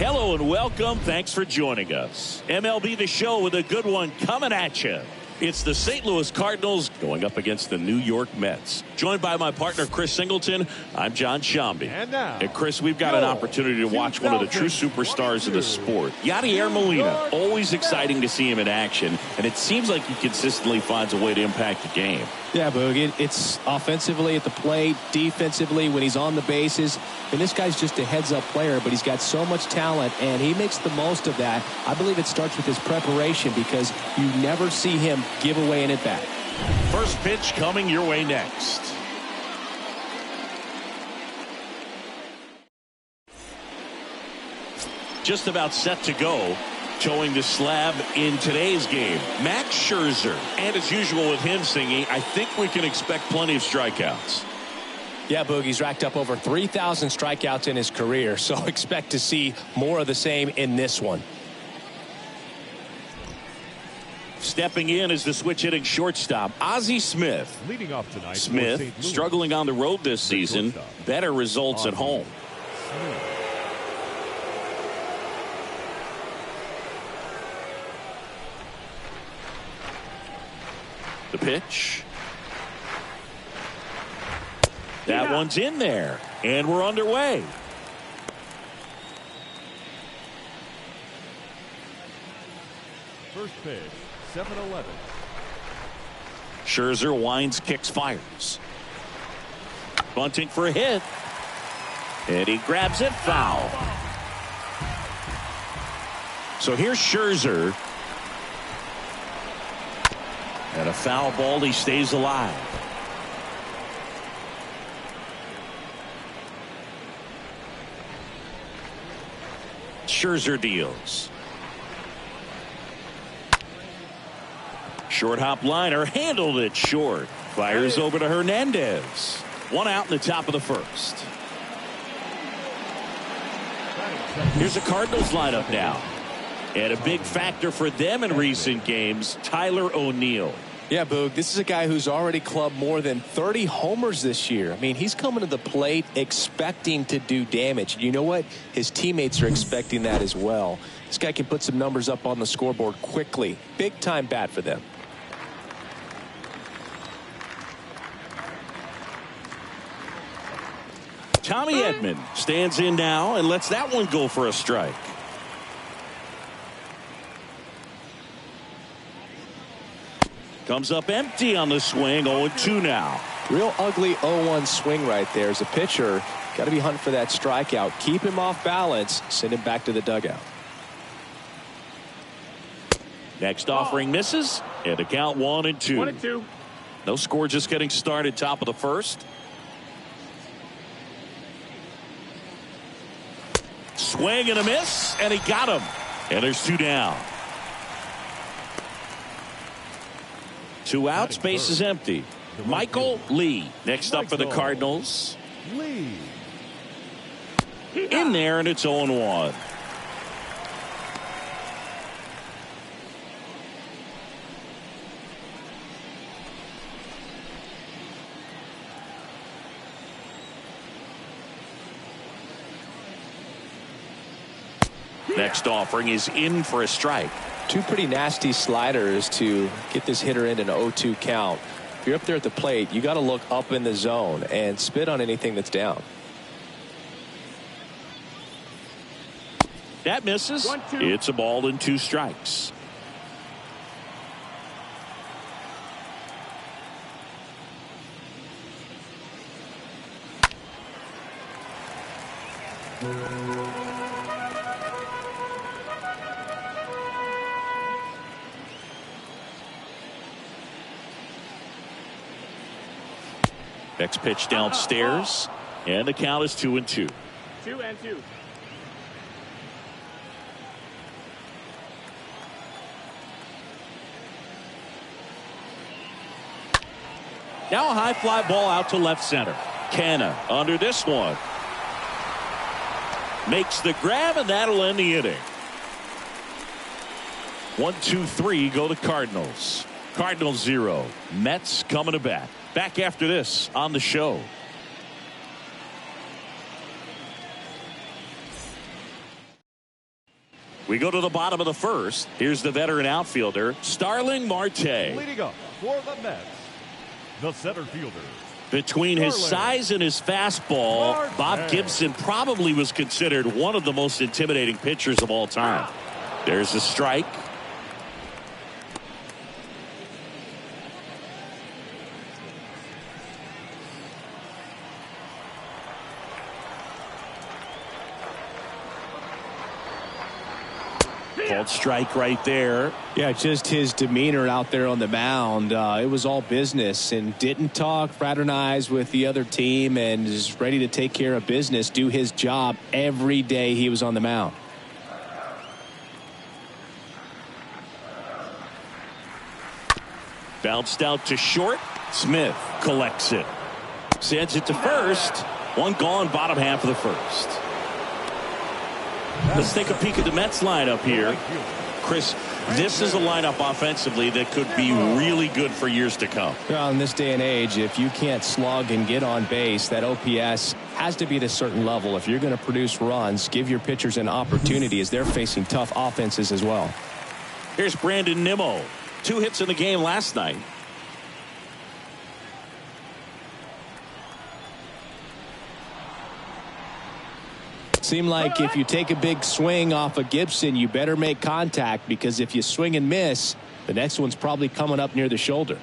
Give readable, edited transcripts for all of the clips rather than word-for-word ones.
Hello and welcome. Thanks for joining us. MLB The Show with a good one coming at you. It's the St. Louis Cardinals going up against the New York Mets. Joined by my partner, Chris Singleton, I'm John Shambi. And now, Chris, we've got an opportunity to watch one of the true superstars of the sport. Yadier Molina, always exciting to see him in action, and it seems like he consistently finds a way to impact the game. Yeah, Boog, it's offensively at the plate, defensively when he's on the bases. And this guy's just a heads-up player, but he's got so much talent, and he makes the most of that. I believe it starts with his preparation because you never see him give away an at-bat. First pitch coming your way next. Just about set to go. Towing the slab in today's game, Max Scherzer. And as usual with him singing, I think we can expect plenty of strikeouts. Yeah, Boogie's racked up over 3,000 strikeouts in his career, so expect to see more of the same in this one. Stepping in is the switch hitting shortstop, Ozzie Smith. Leading off tonight, Smith struggling on the road this season. Better results at home. The pitch. That one's in there, and we're underway. First pitch, 7-11. Scherzer winds, kicks, fires. Bunting for a hit. And he grabs it foul. So here's Scherzer. And a foul ball, he stays alive. Scherzer deals. Short hop liner, handled it short. Fires over to Hernandez. One out in the top of the first. Here's the Cardinals lineup now. And a big factor for them in recent games, Tyler O'Neill. Yeah, Boog, this is a guy who's already clubbed more than 30 homers this year. I mean, he's coming to the plate expecting to do damage. You know what? His teammates are expecting that as well. This guy can put some numbers up on the scoreboard quickly. Big time bat for them. Tommy Edman stands in now and lets that one go for a strike. Comes up empty on the swing. 0-2 now. Real ugly 0-1 swing right there. As a pitcher, got to be hunting for that strikeout. Keep him off balance. Send him back to the dugout. Next offering misses. And a count 1-2. 1-2. No score, just getting started. Top of the first. Swing and a miss. And he got him. And there's 2 down. 2 outs, base is empty. Michael Lee next up for the Cardinals. Lee. In there, and it's 0-1. Next offering is in for a strike. 2 pretty nasty sliders to get this hitter in an 0-2 count. If you're up there at the plate, you got to look up in the zone and spit on anything that's down. That misses. 1-2. It's a ball and 2 strikes. Next pitch downstairs, and the count is 2-2. 2-2. Now a high fly ball out to left center. Canna under this one. Makes the grab, and that'll end the inning. 1-2-3 go the Cardinals. Cardinals 0. Mets coming to bat. Back after this on the show. We go to the bottom of the first. Here's the veteran outfielder, Starling Marte. Leading up for the Mets, the center fielder. Between his size and his fastball, Marte. Bob Gibson probably was considered one of the most intimidating pitchers of all time. There's a strike. Called strike right there. Yeah, just his demeanor out there on the mound. It was all business, and didn't talk, fraternize with the other team, and is ready to take care of business, do his job every day he was on the mound. Bounced out to short. Smith collects it. Sends it to first. One gone, bottom half of the first. Let's take a peek at the Mets lineup here. Chris, this is a lineup offensively that could be really good for years to come. Well, in this day and age, if you can't slug and get on base, that OPS has to be at a certain level. If you're going to produce runs, give your pitchers an opportunity as they're facing tough offenses as well. Here's Brandon Nimmo. 2 hits in the game last night. Seemed like if you take a big swing off of Gibson, you better make contact, because if you swing and miss, the next one's probably coming up near the shoulder.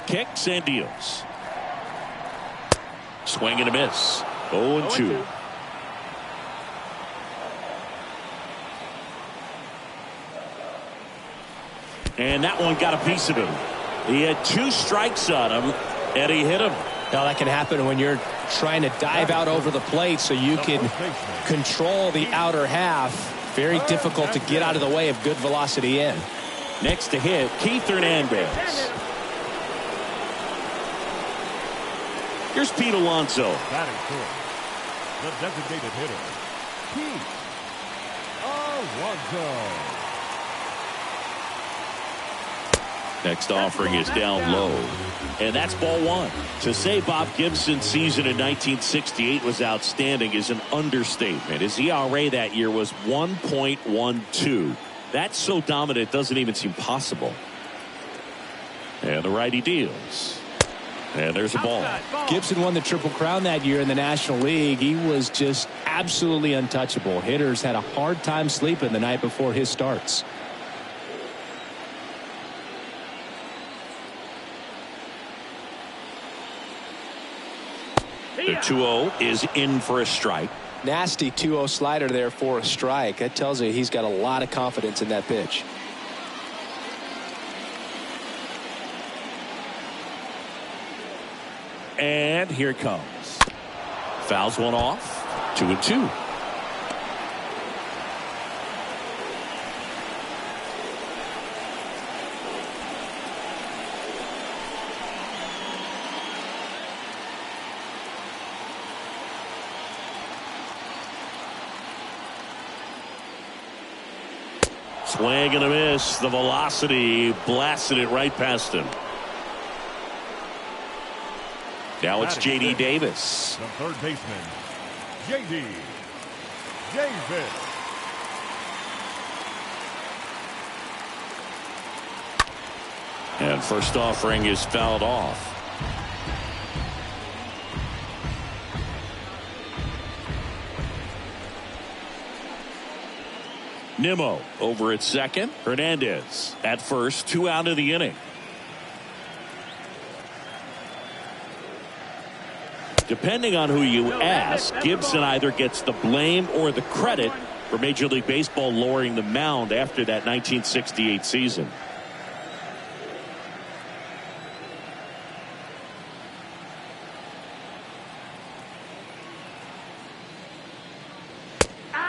Kicks and deals. Swing and a miss. 0-2. And that one got a piece of him. He had 2 strikes on him, and he hit him. Now that can happen when you're trying to dive out over the plate so you can control the outer half. Very difficult to get out of the way of good velocity in. Next to hit, Keith Hernandez. Here's Pete Alonso. Batting fourth, the designated hitter, Pete Alonso. Next offering is down low. And that's ball 1. To say Bob Gibson's season in 1968 was outstanding is an understatement. His ERA that year was 1.12. That's so dominant it doesn't even seem possible. And the righty deals. And there's a ball. Gibson won the Triple Crown that year in the National League. He was just absolutely untouchable. Hitters had a hard time sleeping the night before his starts. The 2-0 is in for a strike. Nasty 2-0 slider there for a strike. That tells you he's got a lot of confidence in that pitch. And here it comes. Fouls one off. 2-2. Swing and a miss. The velocity blasted it right past him. Now it's J.D. Davis. The third baseman, J.D. Davis. And first offering is fouled off. Nimmo over at second. Hernandez at first. 2 out of the inning. Depending on who you ask, Gibson either gets the blame or the credit for Major League Baseball lowering the mound after that 1968 season.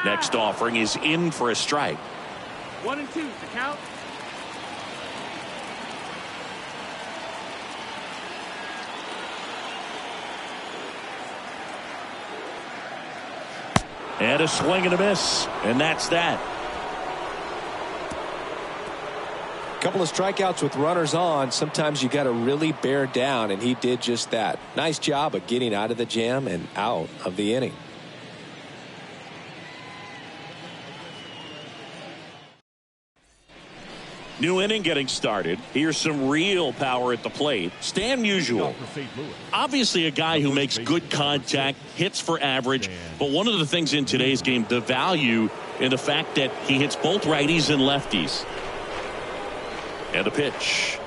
Next offering is in for a strike. 1 and 2 to count. And a swing and a miss. And that's that. Couple of strikeouts with runners on. Sometimes you got to really bear down, and he did just that. Nice job of getting out of the jam and out of the inning. New inning getting started. Here's some real power at the plate. Stan Musial. Obviously a guy who makes good contact, hits for average. But one of the things in today's game, the value in the fact that he hits both righties and lefties. And a pitch.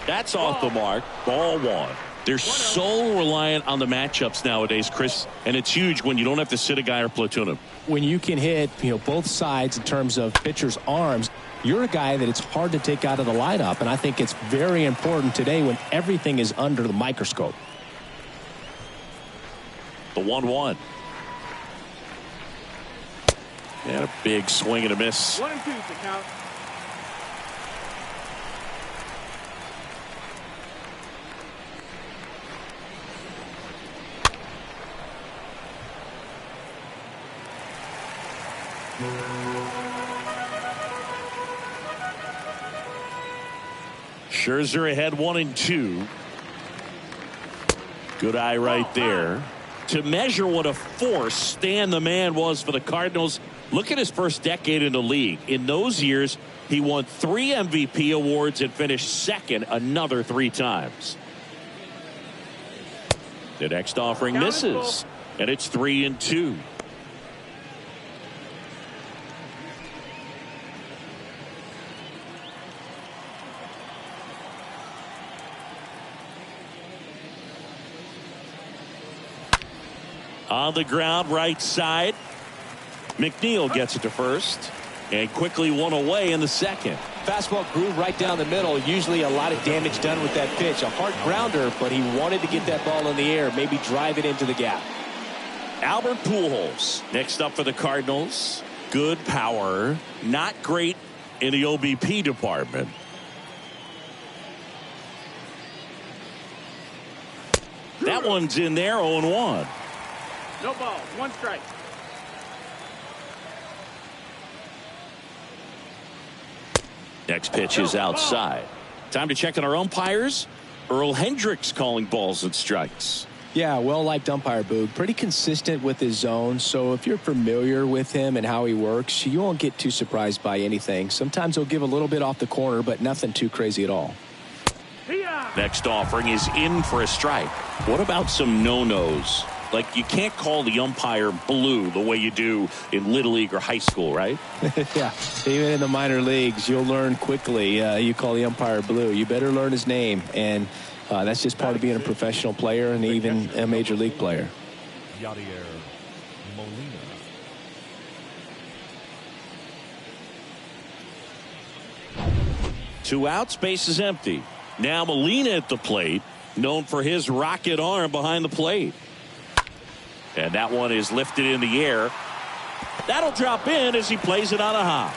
That's off the mark. Ball 1. They're so reliant on the matchups nowadays, Chris, and it's huge when you don't have to sit a guy or platoon him. When you can hit, both sides in terms of pitchers' arms, you're a guy that it's hard to take out of the lineup, and I think it's very important today when everything is under the microscope. The 1-1. And a big swing and a miss. 1 and 2 to count. Scherzer ahead 1 and 2. Good eye right there. To measure what a force Stan the Man was for the Cardinals, look at his first decade in the league. In those years, he won 3 MVP awards and finished second another 3 times. The next offering misses, and it's 3 and 2. On the ground, right side. McNeil gets it to first. And quickly 1 away in the second. Fastball grew right down the middle. Usually a lot of damage done with that pitch. A hard grounder, but he wanted to get that ball in the air. Maybe drive it into the gap. Albert Pujols next up for the Cardinals. Good power. Not great in the OBP department. That one's in there, 0-1. No balls, 1 strike. Next pitch is outside. Time to check on our umpires. Earl Hendricks calling balls and strikes. Yeah, well-liked umpire, Boog. Pretty consistent with his zone, so if you're familiar with him and how he works, you won't get too surprised by anything. Sometimes he'll give a little bit off the corner, but nothing too crazy at all. Next offering is in for a strike. What about some no-nos? Like, you can't call the umpire blue the way you do in Little League or high school, right? Yeah, even in the minor leagues, you'll learn quickly. You call the umpire blue. You better learn his name, and that's just part of being a professional player and even a major league player. Yadier Molina. Two outs, base is empty. Now Molina at the plate, known for his rocket arm behind the plate. And that one is lifted in the air. That'll drop in as he plays it on a hop.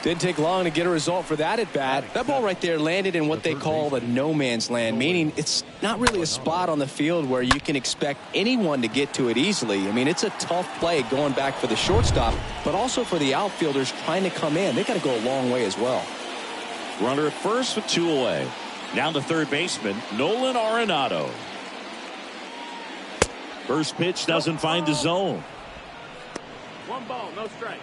Didn't take long to get a result for that at bat. That ball right there landed in what they call the no man's land, meaning it's not really a spot on the field where you can expect anyone to get to it easily. I mean, it's a tough play going back for the shortstop, but also for the outfielders trying to come in. They got to go a long way as well. Runner at first with 2 away. Now the third baseman, Nolan Oronato. First pitch doesn't find the zone. 1 ball, no strike.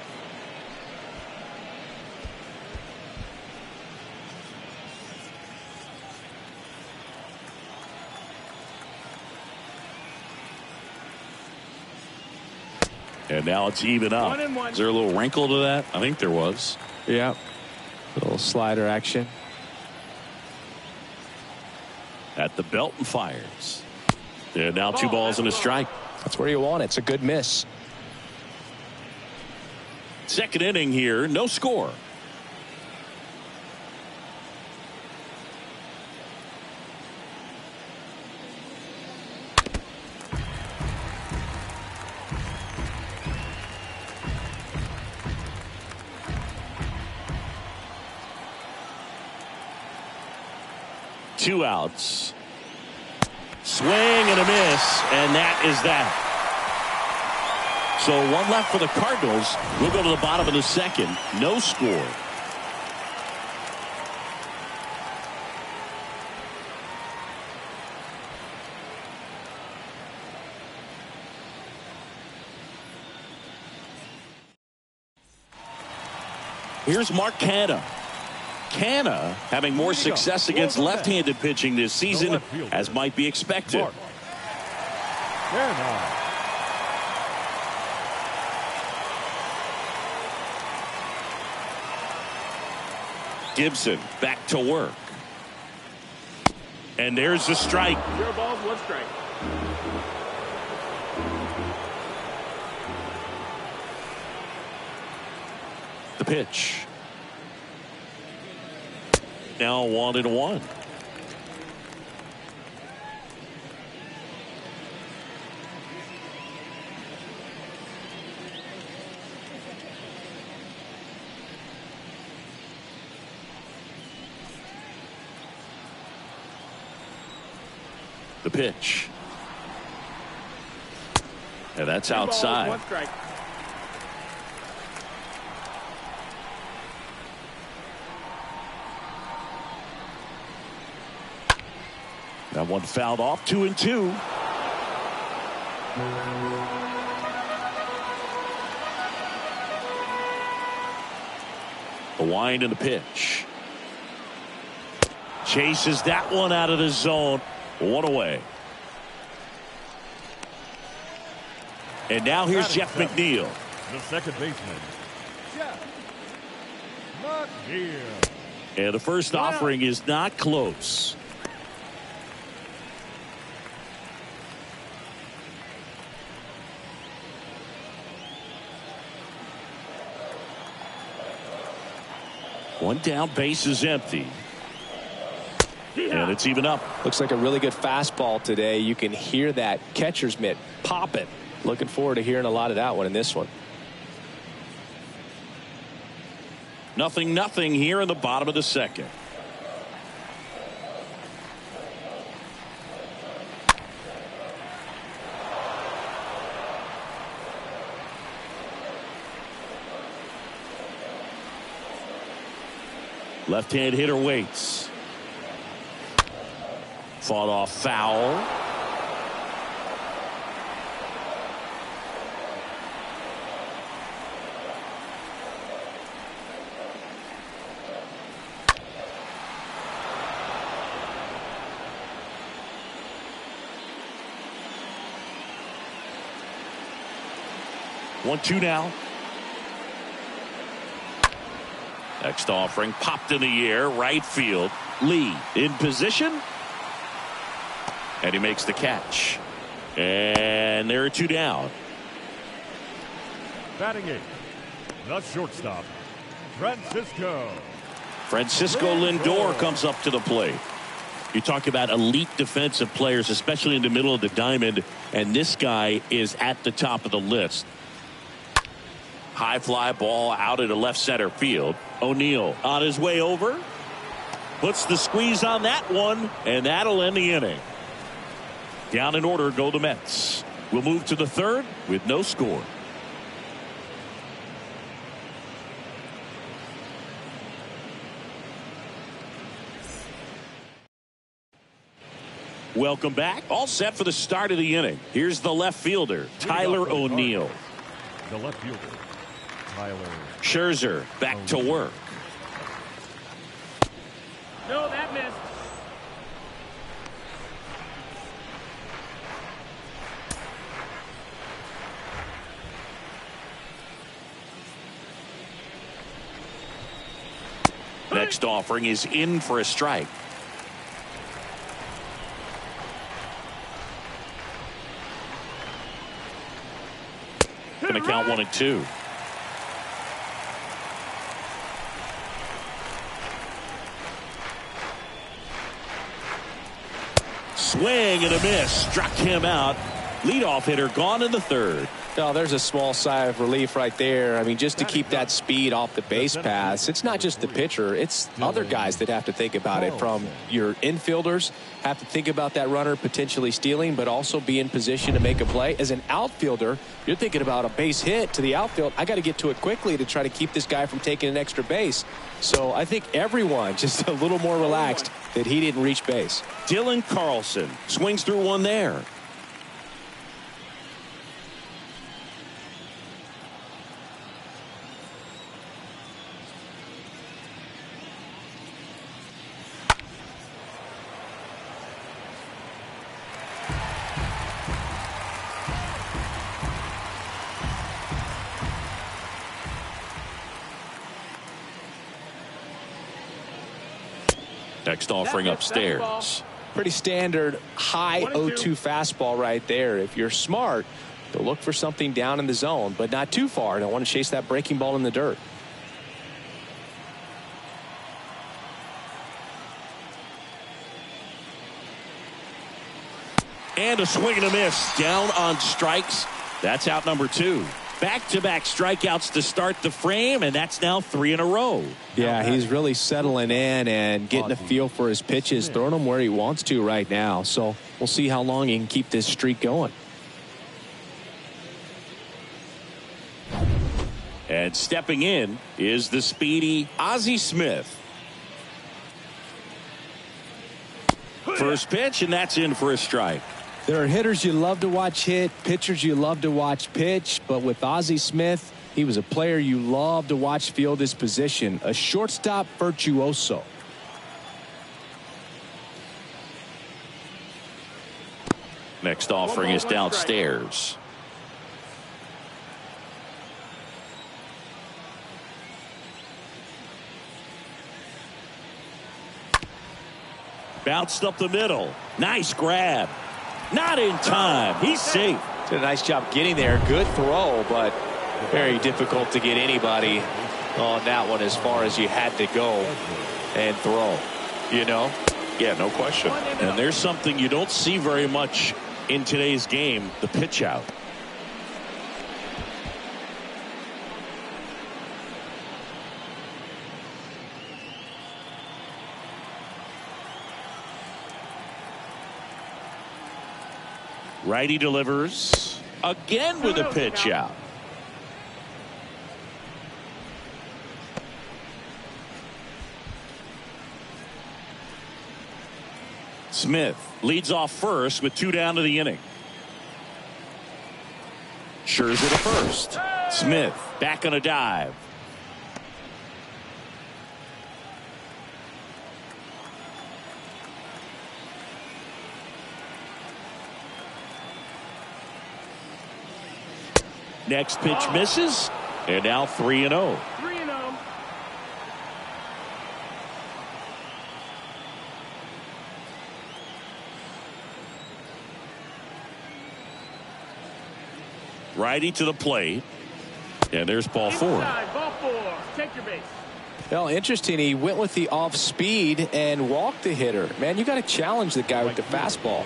And now it's even up. 1-1. Is there a little wrinkle to that? I think there was. Yeah, a little slider action. At the belt and fires. And now 2 balls and a strike. That's where you want it. It's a good miss. Second inning here, no score. Two outs. Swing and a miss, and that is that. So 1 left for the Cardinals. We'll go to the bottom of the second. No score. Here's Mark Canha. Canha having more success against left-handed pitching this season, as might be expected. Gibson back to work. And there's the strike. 0 balls, 1 strike. The pitch. Now 1-1. The pitch. And that's outside. 2 balls, 1 strike. That one fouled off. 2-2. The wind and the pitch. Chases that one out of the zone. 1 away. And now here's Jeff McNeil. The second baseman, Jeff McNeil. And the first offering is not close. One down, base is empty. And it's even up. Looks like a really good fastball today. You can hear that catcher's mitt popping. Looking forward to hearing a lot of that one in this one. 0-0 here in the bottom of the second. Left-hand hitter waits. Fought off foul. One, two now. Next offering popped in the air, right field. Lee in position. And he makes the catch. And there are 2 down. Batting 8, the shortstop, Francisco Lindor comes up to the plate. You talk about elite defensive players, especially in the middle of the diamond, and this guy is at the top of the list. High fly ball out into left center field. O'Neill on his way over. Puts the squeeze on that one, and that'll end the inning. Down in order go the Mets. We'll move to the third with no score. Welcome back. All set for the start of the inning. Here's the left fielder, Tyler O'Neill. The left fielder, Tyler Scherzer back to work. No, that missed. Next offering is in for a strike. making the count 1-2. Swing and a miss. Struck him out. Leadoff hitter gone in the third. Oh, there's a small sigh of relief right there. I mean, just to keep that speed off the base paths. It's not just the pitcher. It's other guys that have to think about it. From your infielders have to think about that runner potentially stealing, but also be in position to make a play. As an outfielder, you're thinking about a base hit to the outfield. I got to get to it quickly to try to keep this guy from taking an extra base. So I think everyone just a little more relaxed that he didn't reach base. Dylan Carlson swings through one there. Next offering upstairs. Pretty standard high 0-2 fastball right there. If you're smart, they'll look for something down in the zone, but not too far. Don't want to chase that breaking ball in the dirt. And a swing and a miss. Down on strikes. That's out number 2. Back-to-back strikeouts to start the frame, and that's now 3 in a row. Yeah, he's really settling in and getting a feel for his pitches, throwing them where he wants to right now. So we'll see how long he can keep this streak going. And stepping in is the speedy Ozzie Smith. First pitch, and that's in for a strike. There are hitters you love to watch hit, pitchers you love to watch pitch, but with Ozzie Smith, he was a player you love to watch field his position, a shortstop virtuoso. Next offering is downstairs. Bounced up the middle. Nice grab. Not in time. He's safe. Did a nice job getting there. Good throw, but very difficult to get anybody on that one as far as you had to go and throw. You know? Yeah, no question. And there's something you don't see very much in today's game, the pitch out. Righty delivers again with a pitch out. Smith leads off first with 2 down to the inning. Scherzer to first. Smith back on a dive. Next pitch misses, and now 3-0. 3-0. Righty to the plate, and there's ball 4. Inside, ball 4. Take your base. Well, interesting. He went with the off speed and walked the hitter. Man, you got to challenge the guy with the fastball.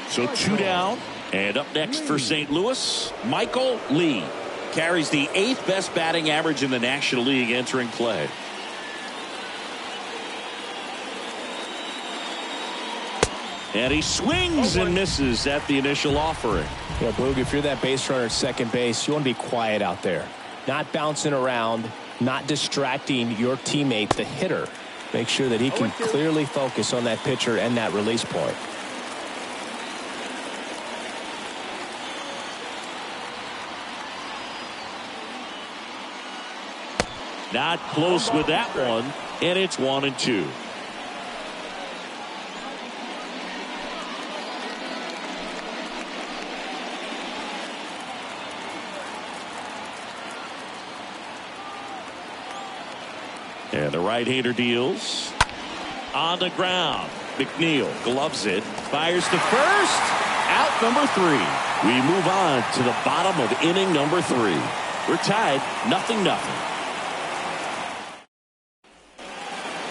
So 2 down. And up next for St. Louis, Michael Lee carries the 8th best batting average in the National League entering play. And he swings and misses at the initial offering. Yeah, Boog, if you're that base runner at second base, you want to be quiet out there. Not bouncing around, not distracting your teammate, the hitter. Make sure that he can clearly focus on that pitcher and that release point. Not close with that one, and it's 1-2. And the right-hander deals on the ground. McNeil gloves it, fires to first, out walk number 3. We move on to the bottom of inning number 3. We're tied 0-0.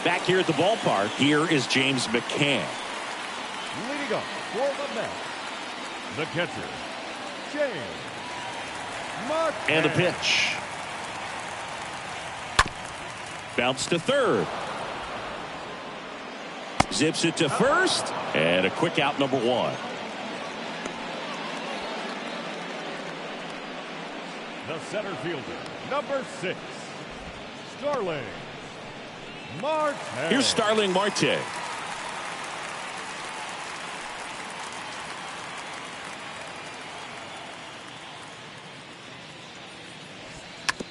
Back here at the ballpark, here is James McCann. Leading up for the Mets, the catcher, James McCann. And the pitch. Bounce to third. Zips it to first. And a quick out, number 1. The center fielder, number 6, Starling Marte. Here's Starling Marte.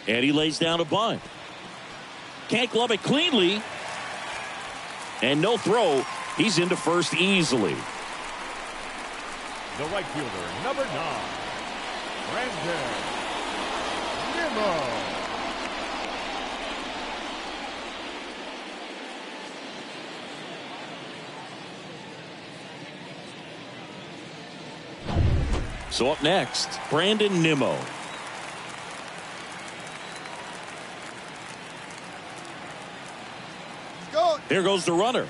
And he lays down a bunt. Can't glove it cleanly. And no throw. He's into first easily. The right fielder, number 9, Hernandez. So up next, Brandon Nimmo. Here goes the runner.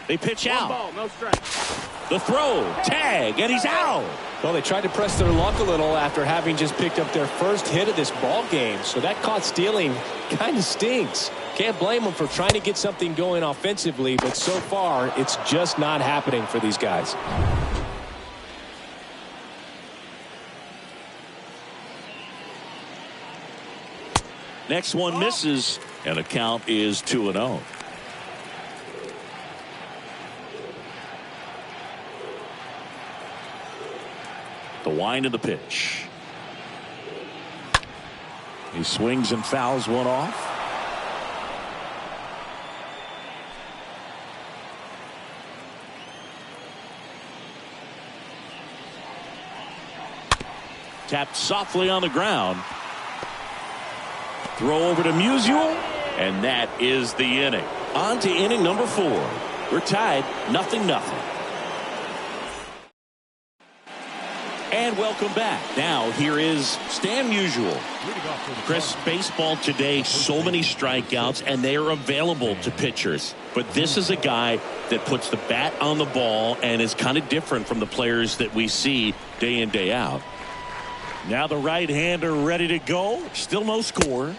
They pitch One out. ball, no strike. The throw, tag, and he's out. Well, they tried to press their luck a little after having just picked up their first hit of this ball game. So that caught stealing kind of stinks. Can't blame them for trying to get something going offensively, but so far it's just not happening for these guys. Next one misses, and the count is 2-0. The wind of the pitch. He swings and fouls one off. Tapped softly on the ground. Throw over to Musial, and that is the inning. On to inning number 4. We're tied 0-0. And welcome back. Now here is Stan Musial. Chris, baseball today, so many strikeouts, and they are available to pitchers. But this is a guy that puts the bat on the ball and is kind of different from the players that we see day in, day out. Now the right-hander ready to go. Still no score.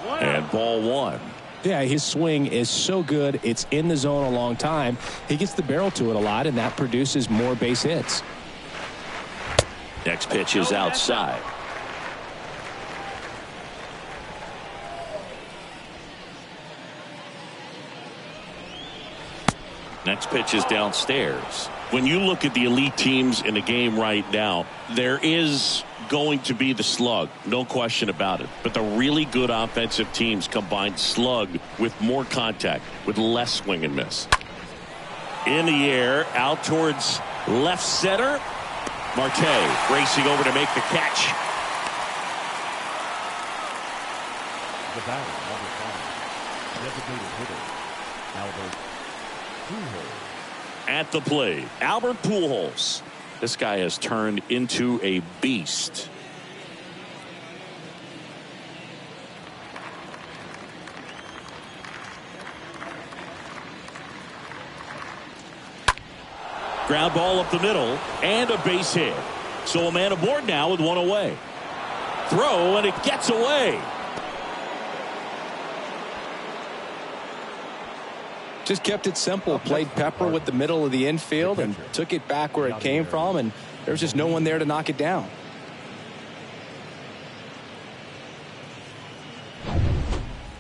And ball 1. Yeah, his swing is so good. It's in the zone a long time. He gets the barrel to it a lot, and that produces more base hits. Next pitch is outside. Next pitch is downstairs. When you look at the elite teams in the game right now, there is going to be the slug, no question about it. But the really good offensive teams combine slug with more contact, with less swing and miss. In the air, out towards left center. Marte racing over to make the catch. The batter, number 5, designated hitter, Albert Pujols. At the plate, Albert Pujols. This guy has turned into a beast. Ground ball up the middle and a base hit. So a man aboard now with one away. Throw, and it gets away. Just kept it simple. Played pepper with the middle of the infield and took it back where it came from, and there's just no one there to knock it down.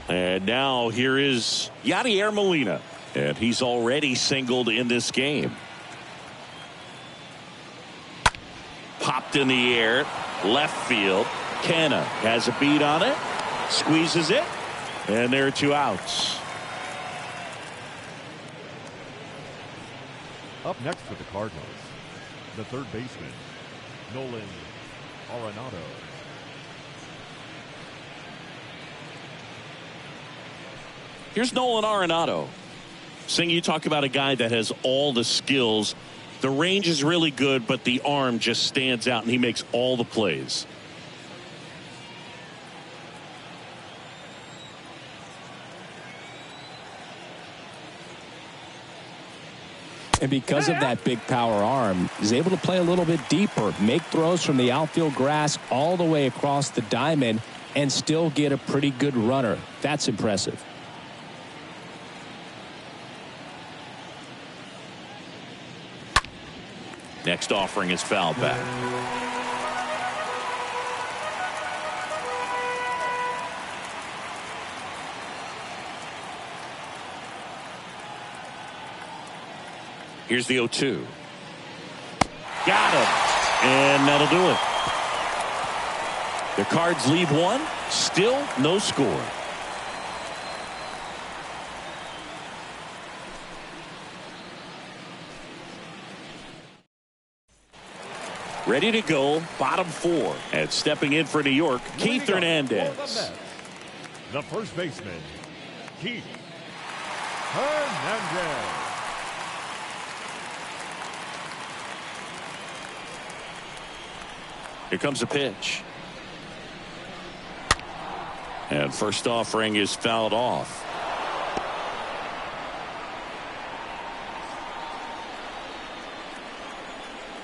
And now here is Yadier Molina, and he's already singled in this game. Popped in the air, left field. Canna has a beat on it, squeezes it, and there are 2 outs. Up next for the Cardinals, the third baseman, Nolan Oronato. Here's Nolan Oronato. Sing, you talk about a guy that has all the skills The range is really good, but the arm just stands out, and he makes all the plays. And because of that big power arm, he's able to play a little bit deeper, make throws from the outfield grass all the way across the diamond, and still get a pretty good runner. That's impressive. Next offering is foul back. Here's the 0-2. Got him. And that'll do it. The Cards lead one. Still no score. Ready to go, bottom four. And stepping in for New York, Keith Hernandez. The first baseman, Keith Hernandez. Here comes a pitch. And first offering is fouled off.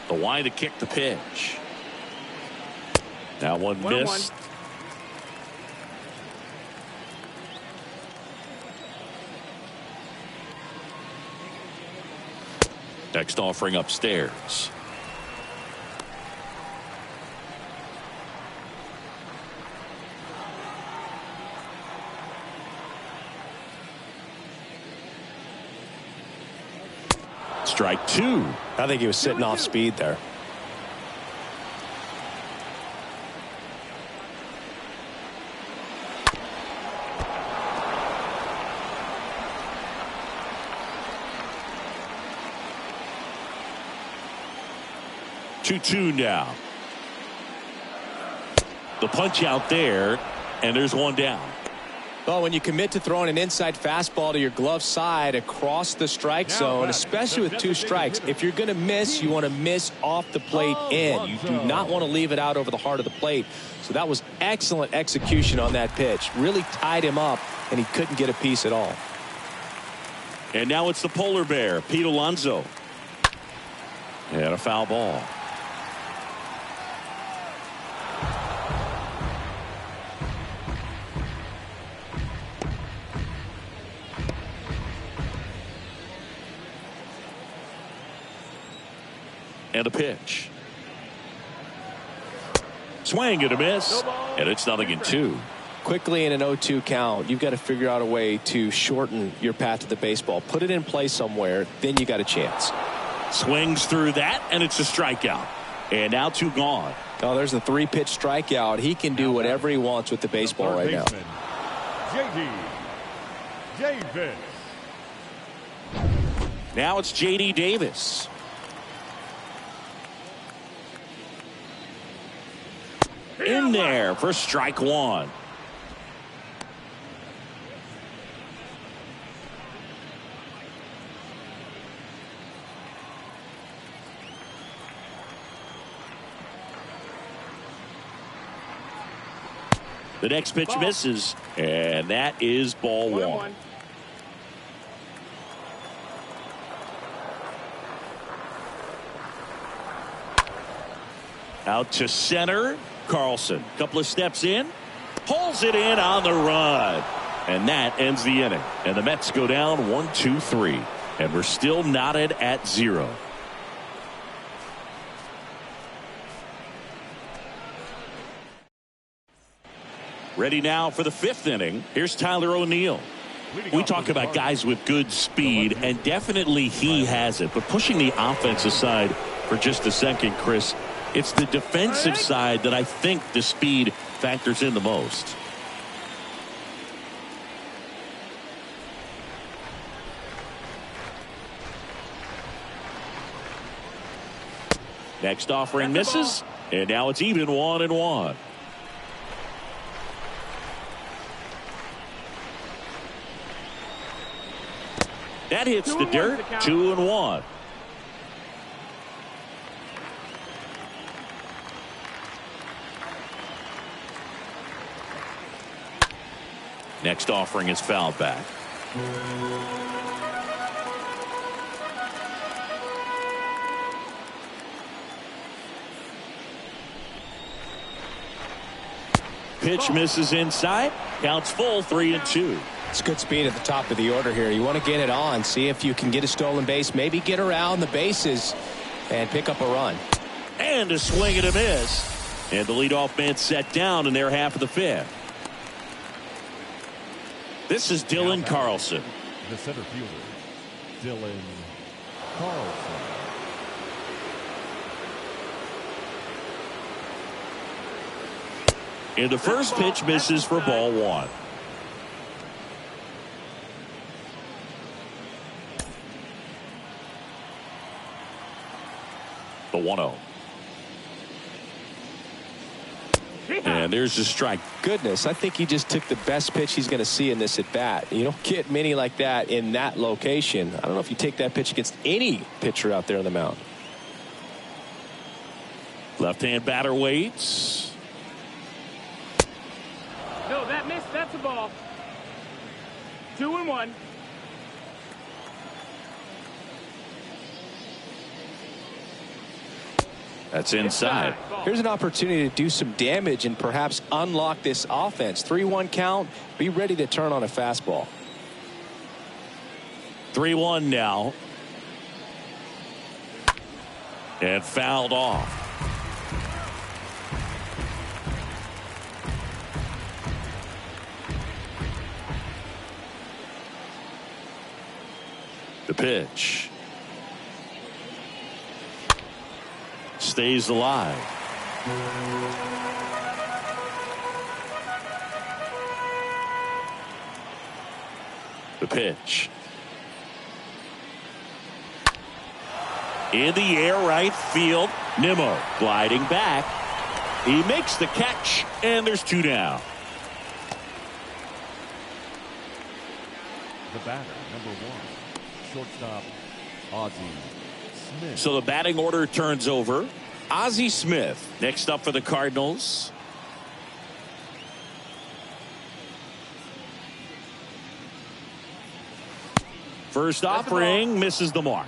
The wide to kick the pitch. That one missed. Next offering upstairs. Strike two. I think he was sitting off speed there. Two now. The punch out there, and there's one down. Well, when you commit to throwing an inside fastball to your glove side across the strike zone, especially with two strikes, if you're going to miss, you want to miss off the plate in. You do not want to leave it out over the heart of the plate. So that was excellent execution on that pitch. Really tied him up, and he couldn't get a piece at all. And now it's the polar bear, Pete Alonso. And a foul ball. And a pitch. Swing and a miss. And it's 0-2. Quickly in an 0-2 count, you've got to figure out a way to shorten your path to the baseball. Put it in play somewhere, then you got a chance. Swings through that, and it's a strikeout. And now two gone. Oh, there's a 3-pitch strikeout. He can do whatever he wants with the baseball right now. J.D. Davis. Now it's J.D. Davis. In there for strike one. The next pitch misses, and that is ball one. Out to center. Carlson, couple of steps in, pulls it in on the run, and that ends the inning. And the Mets go down 1-2-3, and we're still knotted at 0. Ready now for the 5th inning. Here's Tyler O'Neill. We talk about guys with good speed, and definitely he has it. But pushing the offense aside for just a second, Chris, it's the defensive side that I think the speed factors in the most. Next offering misses, and now it's even 1-1. That hits the dirt. 2-1. Next offering is fouled back. Pitch misses inside. Counts full, 3-2. It's good speed at the top of the order here. You want to get it on, see if you can get a stolen base, maybe get around the bases and pick up a run. And a swing and a miss. And the leadoff man set down in their half of the fifth. This is Dylan Carlson. The center fielder, Dylan Carlson. And the first pitch misses for ball one. The 1-0. And there's a strike. Goodness, I think he just took the best pitch he's going to see in this at bat. You don't get many like that in that location. I don't know if you take that pitch against any pitcher out there on the mound. Left-hand batter waits. No, that missed. That's a ball. 2-1. That's inside. Here's an opportunity to do some damage and perhaps unlock this offense. 3-1 count. Be ready to turn on a fastball. 3-1 now. And fouled off. The pitch. Stays alive. The pitch. In the air, right field. Nimmo gliding back. He makes the catch, and there's two down. The batter, number one, shortstop, Ozzie Smith. So the batting order turns over. Ozzie Smith next up for the Cardinals. First offering misses the mark.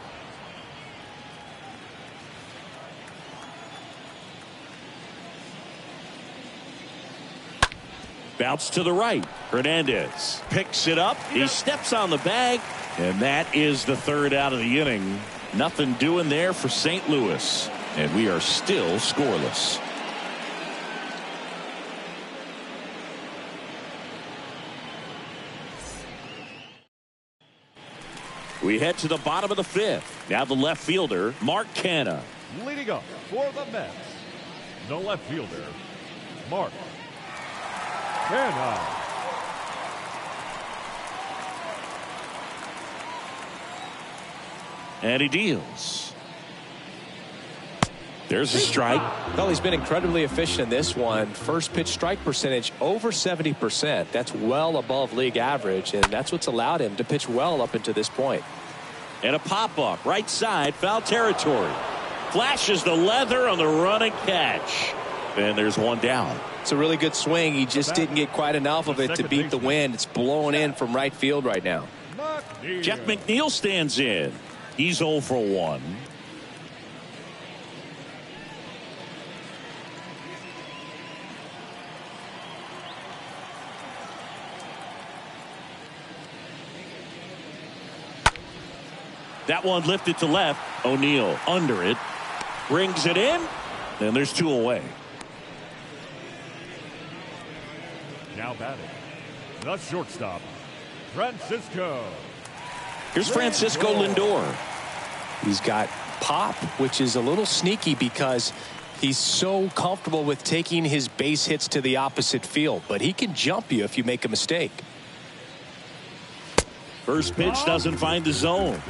Bounce to the right. Hernandez picks it up. He steps on the bag, and that is the third out of the inning. Nothing doing there for St. Louis, and we are still scoreless. We head to the bottom of the fifth. Now the left fielder, Mark Canha. Leading up for the Mets, the left fielder, Mark Canha. And he deals. There's a strike. Well, he's been incredibly efficient in this one. First pitch strike percentage over 70%. That's well above league average, and that's what's allowed him to pitch well up until this point. And a pop-up right side, foul territory. Flashes the leather on the running catch. And there's one down. It's a really good swing. He just didn't get quite enough of it to beat the wind. It's blowing in from right field right now. Jeff McNeil stands in. He's 0 for 1. That one lifted to left. O'Neill under it. Brings it in. And there's two away. Now batting, the shortstop, Francisco. Here's Francisco Lindor. He's got pop, which is a little sneaky because he's so comfortable with taking his base hits to the opposite field, but he can jump you if you make a mistake. First pitch doesn't find the zone.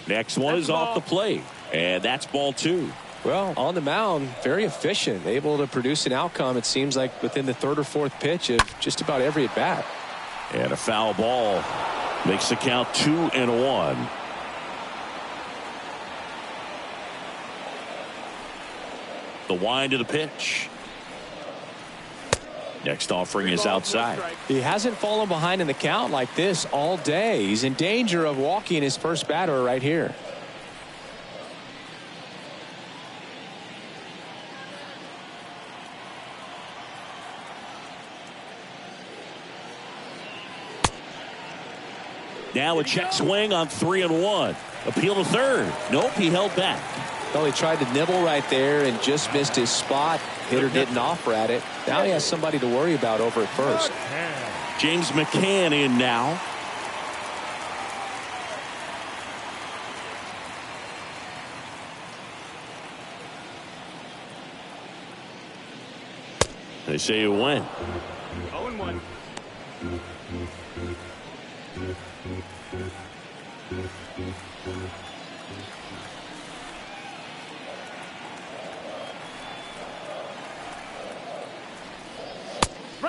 Next one is off the plate, and that's ball 2. Well, on the mound, very efficient, able to produce an outcome, it seems like, within the third or fourth pitch of just about every at bat. And a foul ball makes the count 2-1. The wind of the pitch. Next offering is outside. He hasn't fallen behind in the count like this all day. He's in danger of walking his first batter right here. Now a check swing on 3-1. Appeal to third. Nope, he held back. Well, he tried to nibble right there and just missed his spot. Hitter didn't offer at it. Now he has somebody to worry about over at first. James McCann in now. They say you win. 0-1.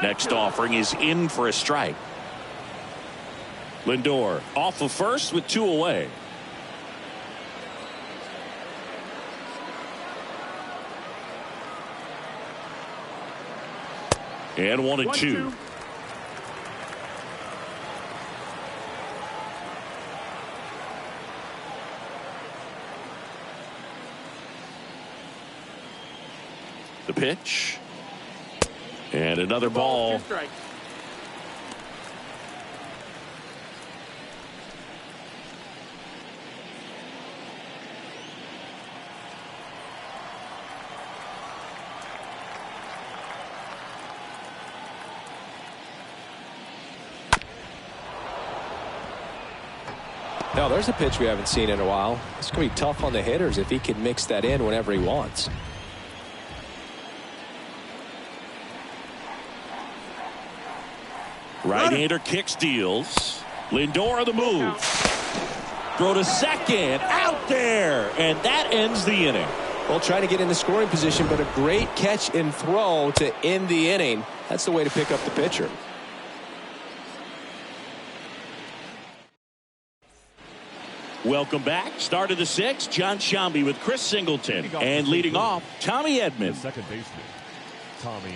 Next offering is in for a strike. Lindor off of first with 2 away. And 1-2. The pitch. And another ball. Now there's a pitch we haven't seen in a while. It's going to be tough on the hitters if he can mix that in whenever he wants. Right-hander kicks, deals. Lindor on the move. Throw to second. Out there. And that ends the inning. Well, trying to get in the scoring position, but a great catch and throw to end the inning. That's the way to pick up the pitcher. Welcome back. Start of the 6th. John Shambi with Chris Singleton. And leading off, Tommy Edman. Second baseman, Tommy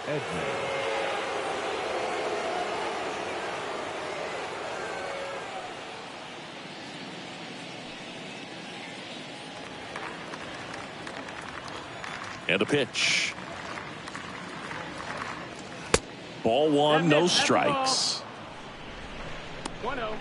Edman. And a pitch. Ball 1, no strikes. 1-0.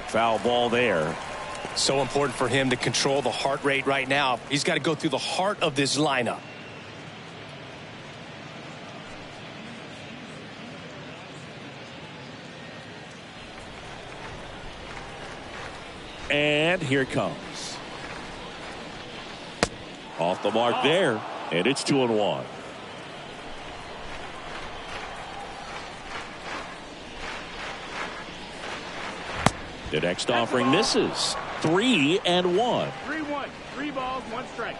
Foul ball there. So important for him to control the heart rate right now. He's got to go through the heart of this lineup. And here it comes. Off the mark there. And it's 2-1. The next offering misses. 3-1. 3-1. 3 balls, 1 strike.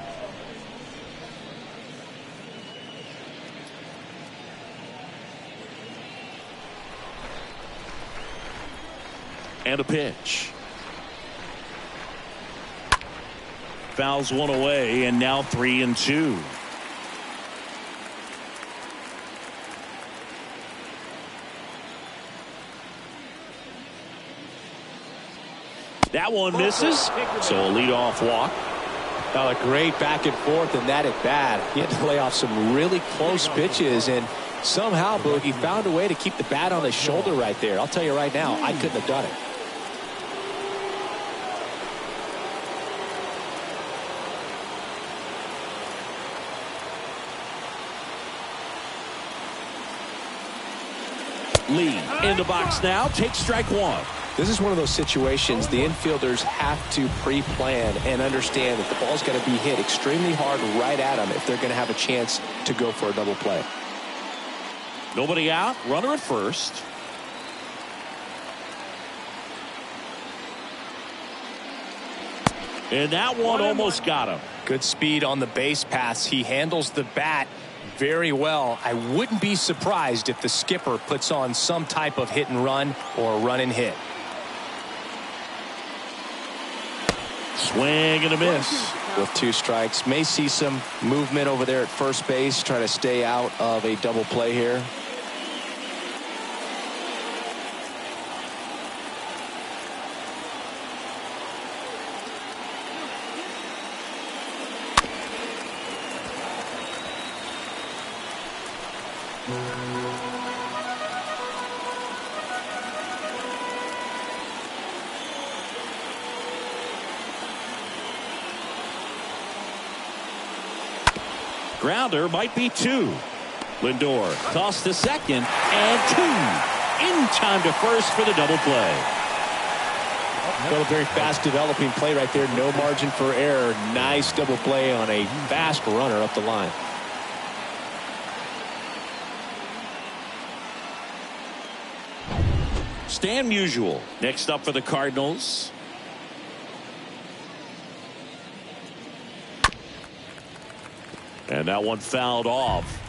And a pitch. Fouls 1 away, and now 3-2. That one misses, so a leadoff walk. Now a great back and forth in that at bat. He had to lay off some really close pitches, and somehow Boogie found a way to keep the bat on his shoulder right there. I'll tell you right now, I couldn't have done it. Lee in the box now, takes strike 1. This is one of those situations the infielders have to pre-plan and understand that the ball's got to be hit extremely hard right at them if they're going to have a chance to go for a double play. Nobody out, runner at first. And that one almost got him. Good speed on the base pass. He handles the bat very well. I wouldn't be surprised if the skipper puts on some type of hit and run or run and hit. Swing and a miss. With 2 strikes, may see some movement over there at first base, try to stay out of a double play here. Grounder might be 2. Lindor tossed to second and 2. In time to first for the double play. Got a very fast developing play right there. No margin for error. Nice double play on a fast runner up the line. Stan Musial next up for the Cardinals. And that one fouled off.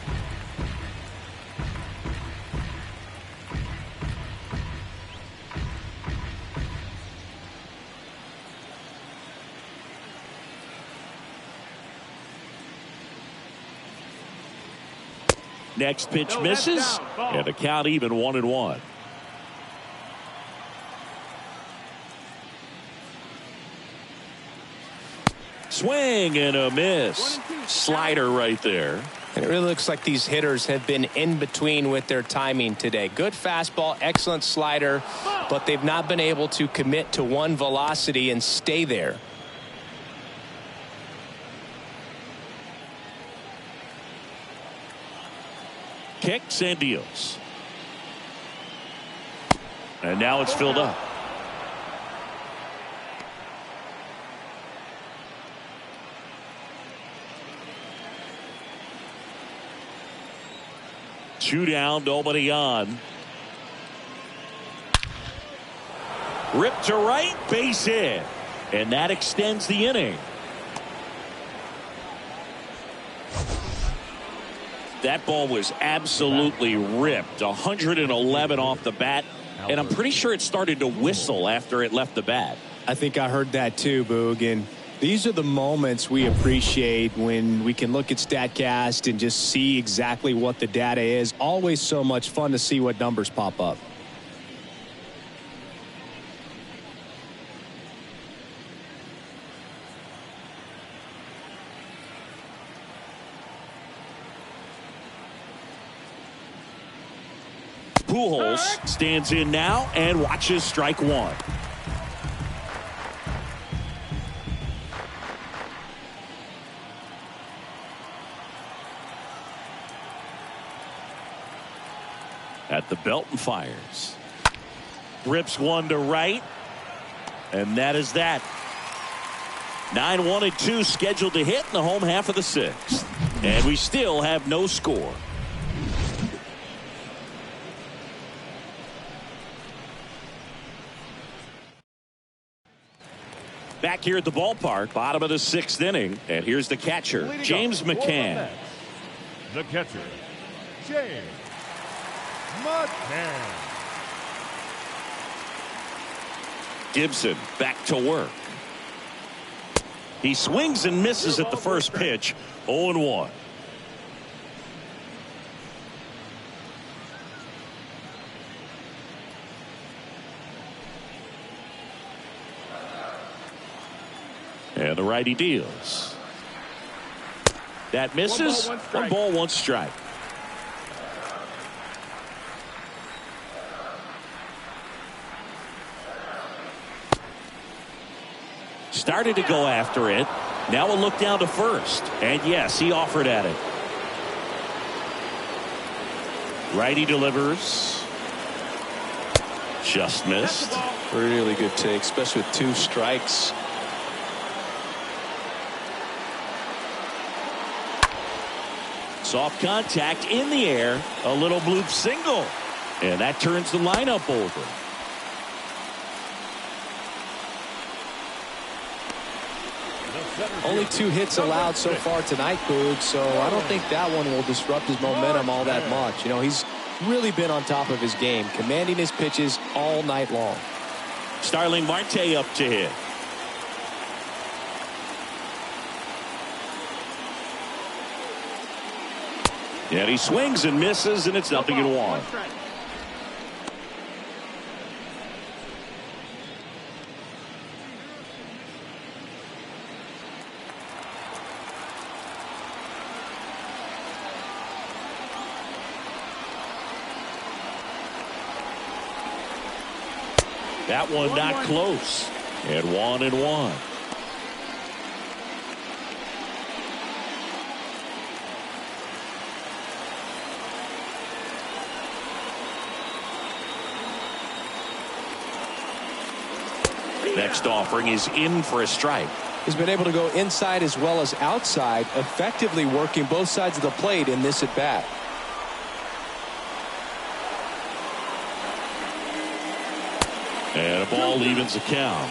Next pitch misses, and the count even 1-1. Swing and a miss. Slider right there. And it really looks like these hitters have been in between with their timing today. Good fastball, excellent slider, but they've not been able to commit to one velocity and stay there. Kicks and deals. And now it's filled up. Two down, nobody on. Ripped to right, base hit. And that extends the inning. That ball was absolutely ripped. 111 off the bat. And I'm pretty sure it started to whistle after it left the bat. I think I heard that too, Boog. And these are the moments we appreciate when we can look at StatCast and just see exactly what the data is. Always so much fun to see what numbers pop up. Pujols stands in now and watches strike one. At the belt and fires. Rips one to right. And that is that. 9-1-2 scheduled to hit in the home half of the sixth. And we still have no score. Back here at the ballpark, bottom of the sixth inning. And here's the catcher, James McCann. The catcher, James McCann. Gibson back to work. He swings and misses at the first pitch. 0-1. And the righty deals. That misses. One ball, one strike. Started to go after it. Now a look down to first. And yes, he offered at it. Righty delivers. Just missed. Really good take, especially with two strikes. Soft contact in the air. A little bloop single. And that turns the lineup over. Only 2 hits allowed so far tonight, Boog, so I don't think that one will disrupt his momentum all that much. You know, he's really been on top of his game, commanding his pitches all night long. Starling Marte up to hit. And he swings and misses, and it's 0-1. That one not close. And 1-1. Next offering is in for a strike. He's been able to go inside as well as outside, effectively working both sides of the plate in this at bat. And a ball evens the count.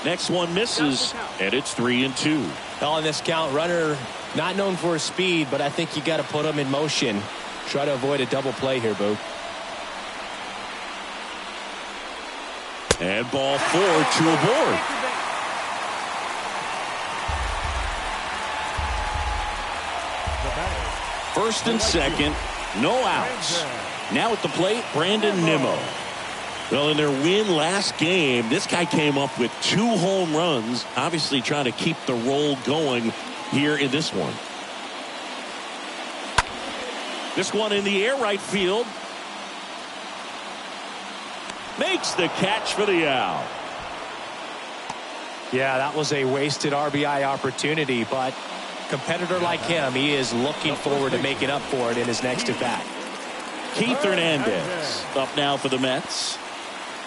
Next one misses, and it's 3-2. Well, in this count, runner not known for his speed, but I think you got to put him in motion. Try to avoid a double play here, Boo. And ball 4, 2 aboard. First and second, no outs. Now at the plate, Brandon Nimmo. Well, in their win last game, this guy came up with 2 home runs, obviously trying to keep the roll going here in this one. This one in the air right field. Makes the catch for the out. Yeah, that was a wasted RBI opportunity, but competitor like him, he is looking forward to making up for it in his next at bat. Keith Hernandez up now for the Mets.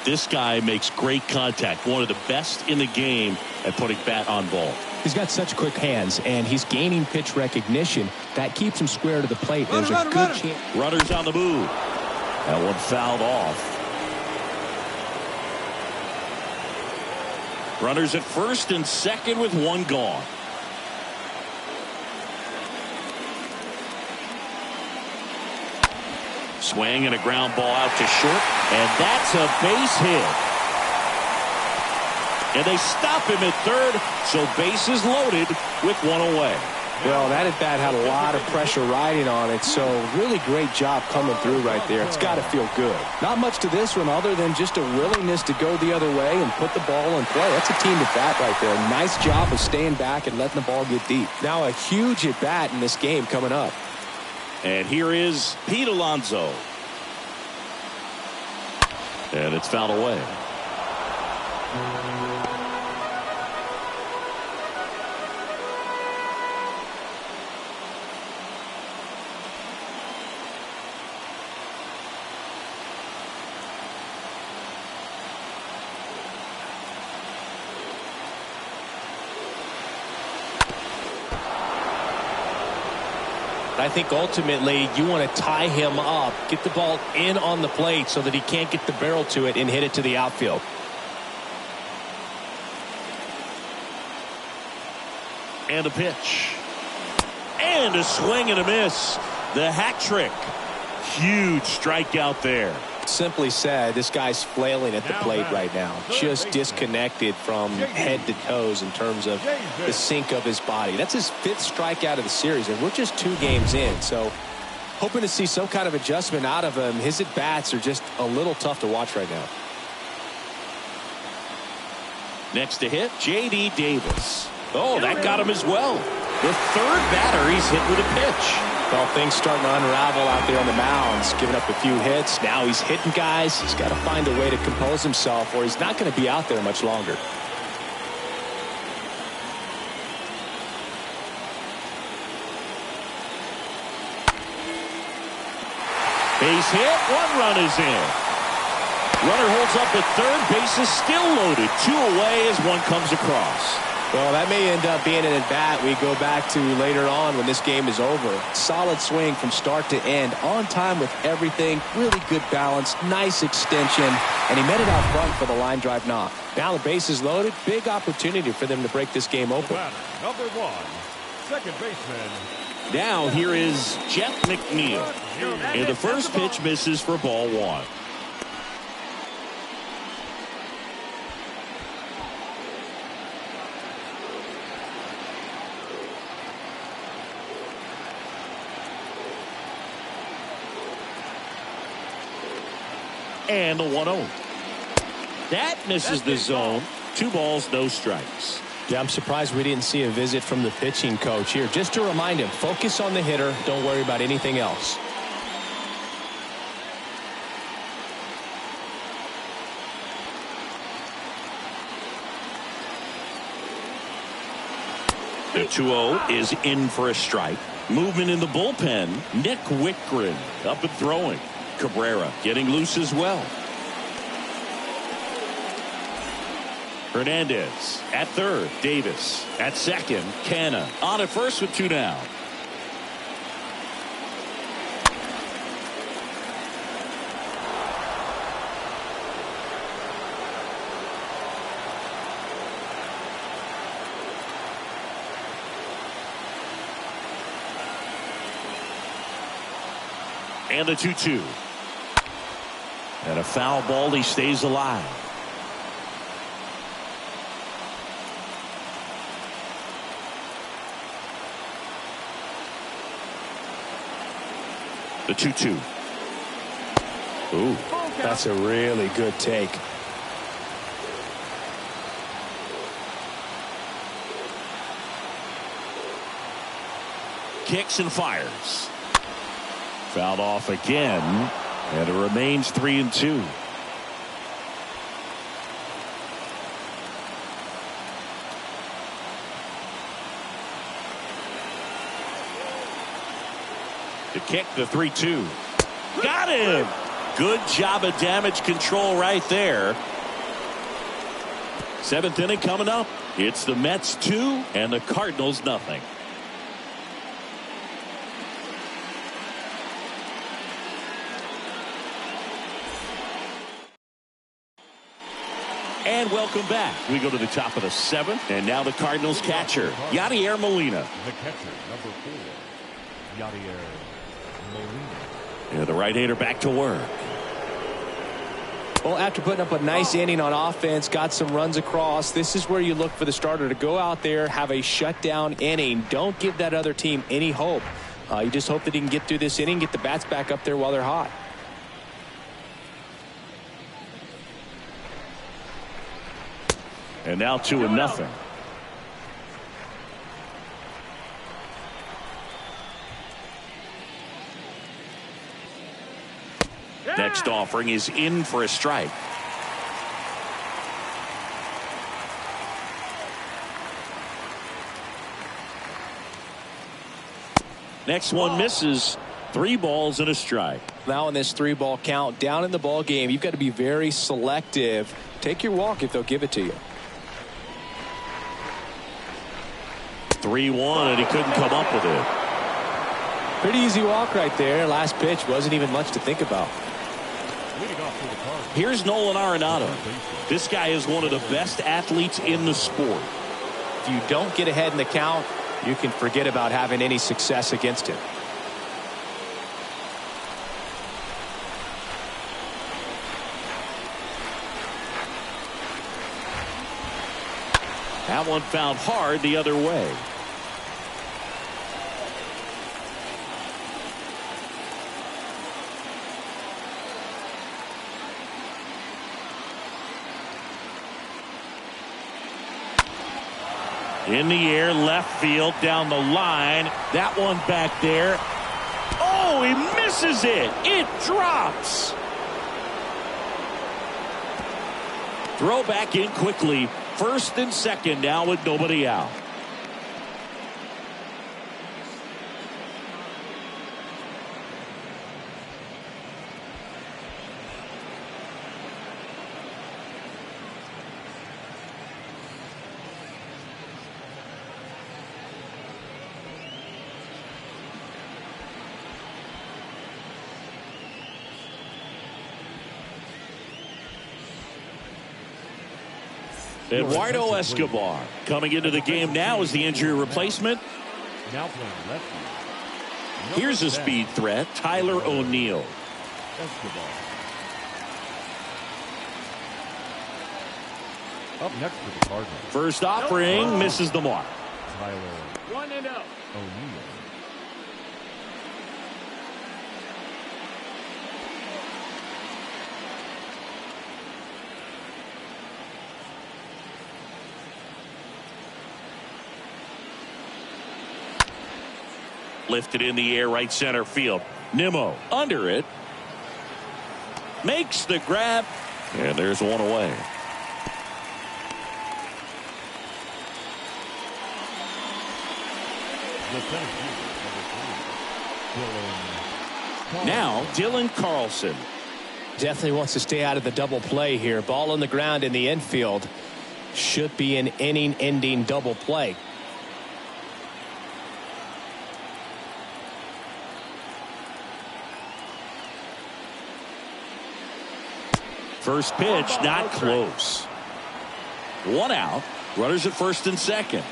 This guy makes great contact. One of the best in the game at putting bat on ball. He's got such quick hands, and he's gaining pitch recognition. That keeps him square to the plate. There's a good chance. Runners on the move. That one fouled off. Runners at first and second with 1 gone. Swing and a ground ball out to short, and that's a base hit. And they stop him at third, so bases loaded with 1 away. Well, that at bat had a lot of pressure riding on it, so really great job coming through right there. It's got to feel good. Not much to this one other than just a willingness to go the other way and put the ball in play. That's a team at bat right there. Nice job of staying back and letting the ball get deep. Now a huge at bat in this game coming up. And here is Pete Alonso. And it's fouled away. I think ultimately you want to tie him up, get the ball in on the plate so that he can't get the barrel to it and hit it to the outfield. And a pitch. And a swing and a miss. The hat trick. Huge strikeout there. Simply said, this guy's flailing at the plate right now. Just disconnected from head to toes in terms of the sink of his body. That's his 5th strikeout of the series, and we're just 2 games in. So hoping to see some kind of adjustment out of him. His at-bats are just a little tough to watch right now. Next to hit, J.D. Davis. Oh, that got him as well. The 3rd batter he's hit with a pitch. Well, things starting to unravel out there on the mounds, giving up a few hits. Now he's hitting guys. He's got to find a way to compose himself or he's not going to be out there much longer. Base hit, 1 run is in. Runner holds up at third, base is still loaded. 2 away as 1 comes across. Well, that may end up being an at-bat we go back to later on when this game is over. Solid swing from start to end. On time with everything. Really good balance. Nice extension. And he met it out front for the line drive knock. Now the base is loaded. Big opportunity for them to break this game open. Number 1, second baseman. Now here is Jeff McNeil. And the first pitch misses for ball 1. And a 1-0. That misses the zone. 2 balls, no strikes. Yeah, I'm surprised we didn't see a visit from the pitching coach here. Just to remind him, focus on the hitter. Don't worry about anything else. The 2-0 is in for a strike. Movement in the bullpen. Nick Wickgren up and throwing. Cabrera getting loose as well. Hernandez at third. Davis at second. Canna on at first with 2 down. And the 2-2. And a foul ball. He stays alive. The 2-2. Ooh, that's a really good take. Kicks and fires. Fouled off again, and it remains 3-2. The kick, the 3-2. Got him! Good job of damage control right there. 7th inning coming up. It's the Mets 2 and the Cardinals nothing. And welcome back. We go to the top of the 7th, and now the Cardinals catcher, Yadier Molina. The catcher, number 4, Yadier Molina. And the right-hander back to work. Well, after putting up a nice inning on offense, got some runs across, this is where you look for the starter to go out there, have a shutdown inning. Don't give that other team any hope. You just hope that he can get through this inning, get the bats back up there while they're hot. And now 2-0. Next offering is in for a strike. Next one misses. 3 balls and a strike. Now in this 3-ball count, down in the ball game, you've got to be very selective. Take your walk if they'll give it to you. 3-1, and he couldn't come up with it. Pretty easy walk right there. Last pitch wasn't even much to think about. Here's Nolan Oronato. This guy is one of the best athletes in the sport. If you don't get ahead in the count, you can forget about having any success against him. That one fouled hard the other way. In the air, left field, down the line. That one back there. Oh, he misses it. It drops. Throw back in quickly. First and second now with nobody out. Eduardo Escobar coming into the game now as the injury replacement. Now playing left field. Here's a speed threat, Tyler O'Neill. Escobar. Up next for the Cardinals. First offering misses the mark. Tyler 1-0. O'Neill. Lifted in the air, right center field. Nimmo under it. Makes the grab. And there's one away. Now Dylan Carlson. Definitely wants to stay out of the double play here. Ball on the ground in the infield. Should be an inning-ending double play. First pitch, not close. One out. Runners at first and second.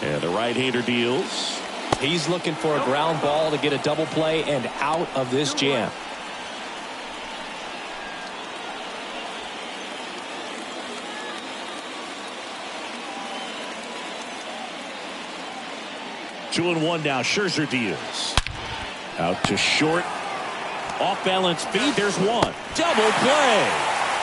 And the right-hander deals. He's looking for a ground ball to get a double play and out of this jam. Two and one now. Scherzer deals. Out to short. Off balance feed. There's one. Double play.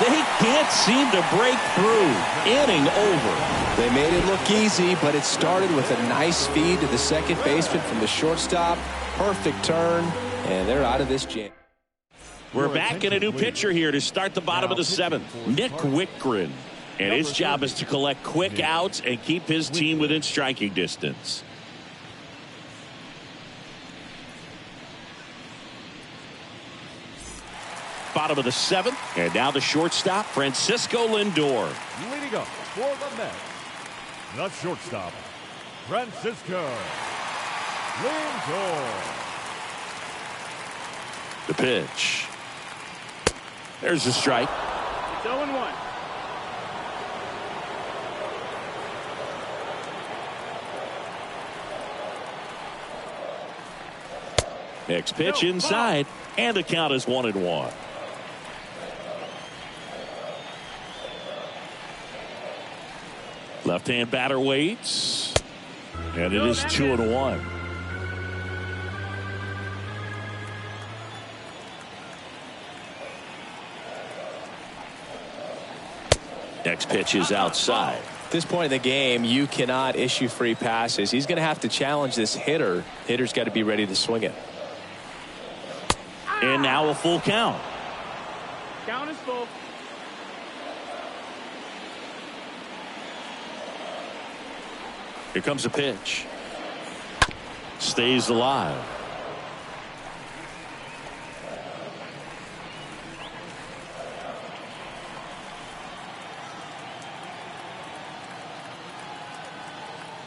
They can't seem to break through. Inning over. They made it look easy, but it started with a nice feed to the second baseman from the shortstop. Perfect turn, and they're out of this jam. We're back in a new pitcher here to start the bottom of the seventh. Nick Wickgren. And his job is to collect quick outs and keep his team within striking distance. Bottom of the seventh, and now the shortstop, Francisco Lindor. Leading up for the Mets, the shortstop, Francisco Lindor. The pitch. There's a strike. It's 0-1. Next pitch inside, and the count is 1-1. Left-hand batter waits, and it is 2-1. Next pitch is outside. At this point in the game, you cannot issue free passes. He's going to have to challenge this hitter. Hitter's got to be ready to swing it. And now a full count. Count is full. Here comes a pitch. Stays alive.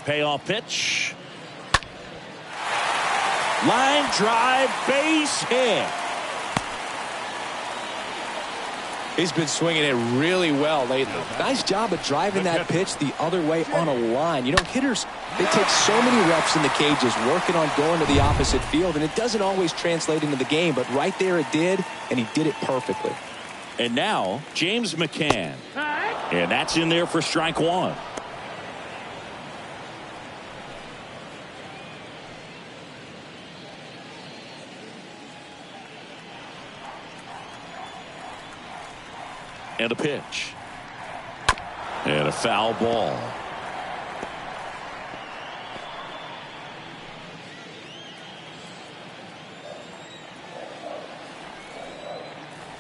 Payoff pitch. Line drive, base hit. He's been swinging it really well lately. Nice job of driving that pitch the other way on a line. You know, hitters, they take so many reps in the cages working on going to the opposite field, and it doesn't always translate into the game, but right there it did, and he did it perfectly. And now, James McCann. And that's in there for strike one. And a pitch. And a foul ball.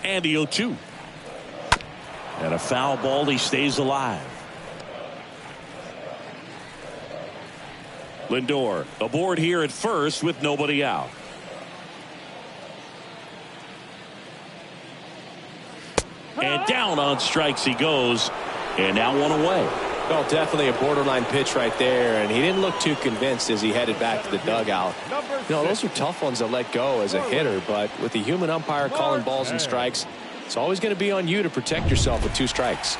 And the 0-2. And a foul ball. He stays alive. Lindor aboard here at first with nobody out. And down on strikes he goes. And now one away. Well, definitely a borderline pitch right there, and he didn't look too convinced as he headed back to the dugout. You know, those are tough ones to let go as a hitter, but with the human umpire calling balls and strikes, it's always going to be on you to protect yourself with 2 strikes.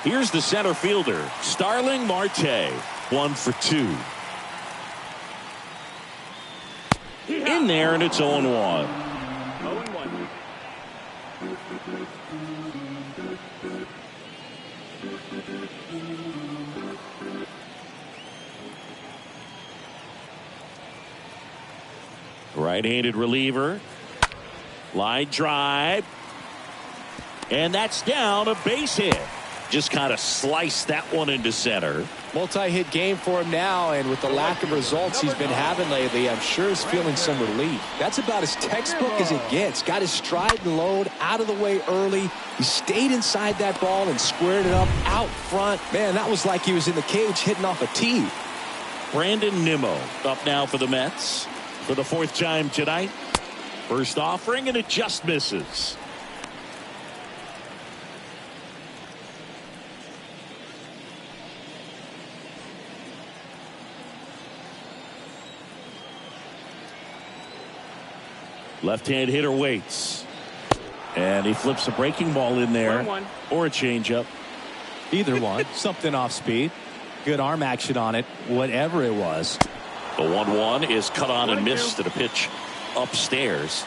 Here's the center fielder, Starling Marte, 1 for 2. In there, and it's 0-1. 0-1. Right-handed reliever. Line drive. And that's down, a base hit. Just kind of sliced that one into center. Multi-hit game for him now, and with the lack of results he's been having lately, I'm sure he's feeling some relief. That's about as textbook as it gets. Got his stride and load out of the way early. He stayed inside that ball and squared it up out front. Man, that was like he was in the cage hitting off a tee. Brandon Nimmo up now for the Mets for the 4th time tonight. First offering, and it just misses. Left-hand hitter waits. And he flips a breaking ball in there. 1-1. Or a changeup. Either one. Something off speed. Good arm action on it. Whatever it was. The 1-1 is cut on and missed at a pitch upstairs.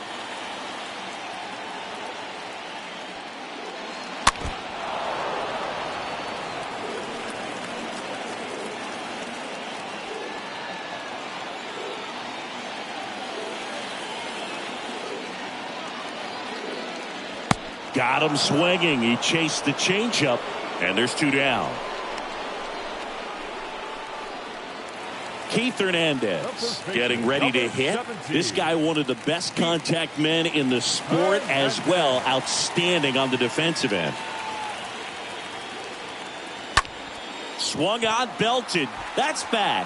Got him swinging. He chased the changeup, and there's 2 down. Keith Hernandez getting ready to hit. This guy, one of the best contact men in the sport as well. Outstanding on the defensive end. Swung on, belted. That's back.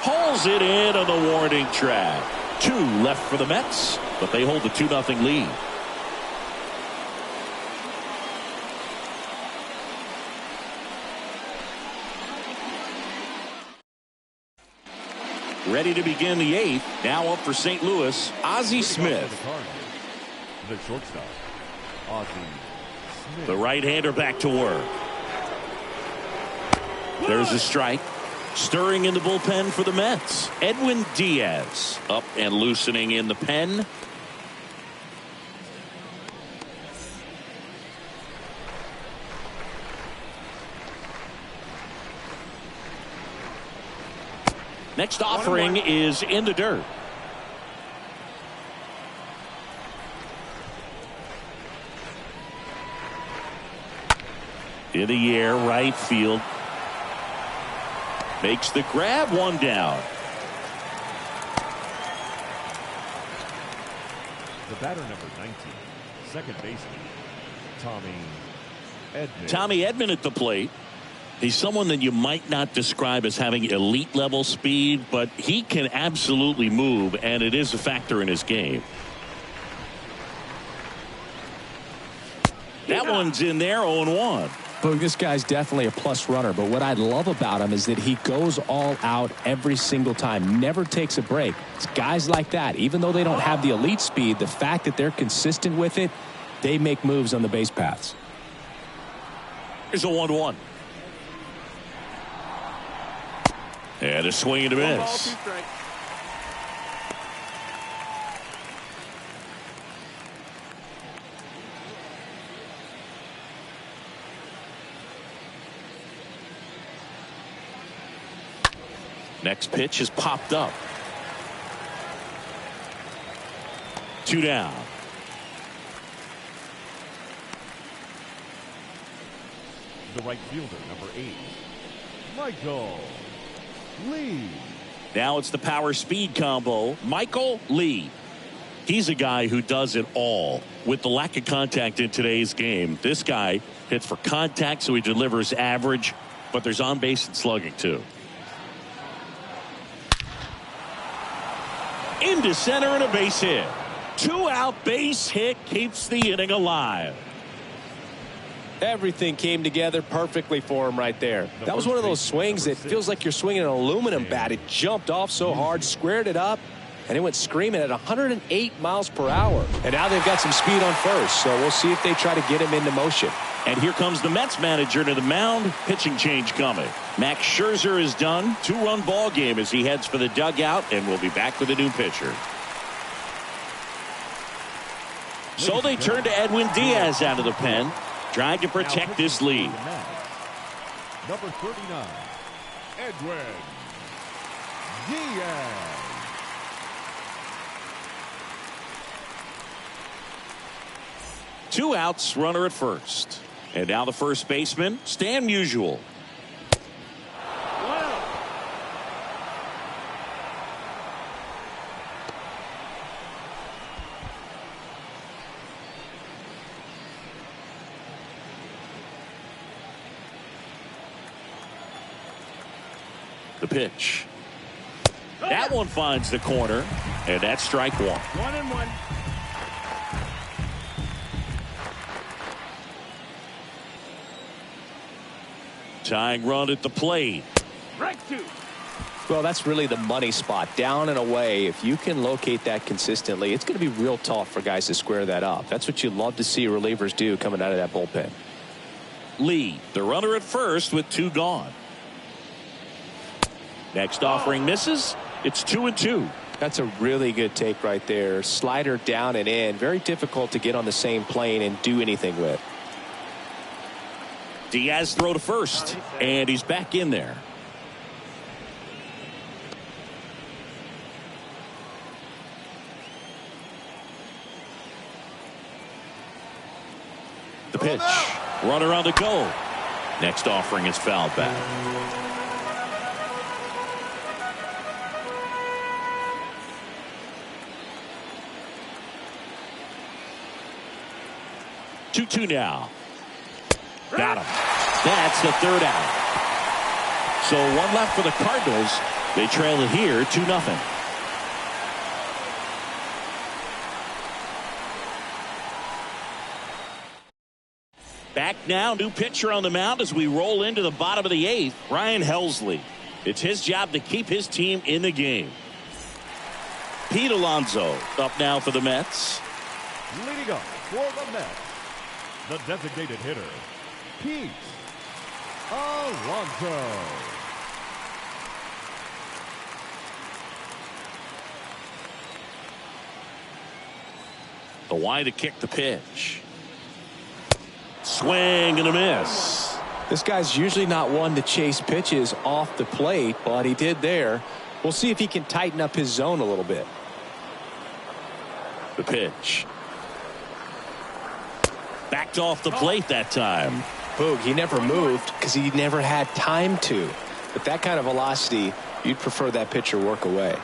Hauls it in on the warning track. 2 left for the Mets, but they hold the 2-0 lead. Ready to begin the 8th. Now up for St. Louis, Ozzie Smith. The shortstop, Ozzie Smith. The right-hander back to work. There's a strike. Stirring in the bullpen for the Mets. Edwin Diaz up and loosening in the pen. Next offering is in the dirt. In the air, right field. Makes the grab, 1 down. The batter number 19, second baseman, Tommy Edman. Tommy Edman at the plate. He's someone that you might not describe as having elite level speed, but he can absolutely move, and it is a factor in his game. That one's in there, 0-1. But this guy's definitely a plus runner, but what I love about him is that he goes all out every single time, never takes a break. It's guys like that, even though they don't have the elite speed, the fact that they're consistent with it, they make moves on the base paths. Here's a 1-1. And a swing and a miss. 1 ball, 2 strikes. Next pitch is popped up. 2 down. The right fielder, number 8, Michael Lee. Now it's the power speed combo. Michael Lee. He's a guy who does it all. With the lack of contact in today's game, this guy hits for contact, so he delivers average, but there's on base and slugging too. Into center and a base hit. 2-out base hit keeps the inning alive. Everything came together perfectly for him right there. That was one of those swings that feels like you're swinging an aluminum bat. It jumped off so hard, squared it up, and it went screaming at 108 miles per hour. And now they've got some speed on first, so we'll see if they try to get him into motion. And here comes the Mets manager to the mound. Pitching change coming. Max Scherzer is done. 2-run ball game as he heads for the dugout, and we'll be back with a new pitcher. So they turn to Edwin Diaz out of the pen, trying to protect this lead. Number 39, Edwin Diaz. Two outs, runner at first. And now the first baseman, Stan Musial. The pitch. That one finds the corner, and that's strike one. 1-1. Tying run at the plate. Strike 2. Well, that's really the money spot. Down and away. If you can locate that consistently, it's going to be real tough for guys to square that up. That's what you love to see relievers do coming out of that bullpen. Lee, the runner at first with 2 gone. Next offering misses. It's 2-2. That's a really good take right there. Slider down and in. Very difficult to get on the same plane and do anything with. Diaz throw to first, and he's back in there. The pitch. Runner on the go. Next offering is fouled back. Two now. Got him. That's the 3rd out. So 1 left for the Cardinals. They trail it here 2-0. Back now, new pitcher on the mound as we roll into the bottom of the 8th. Ryan Helsley. It's his job to keep his team in the game. Pete Alonso up now for the Mets. Leading up for the Mets, the designated hitter, Pete Alonso. The wide to kick the pitch. Swing and a miss. This guy's usually not one to chase pitches off the plate, but he did there. We'll see if he can tighten up his zone a little bit. The pitch. Backed off the plate that time. Boog, he never moved because he never had time to. With that kind of velocity, you'd prefer that pitcher work away.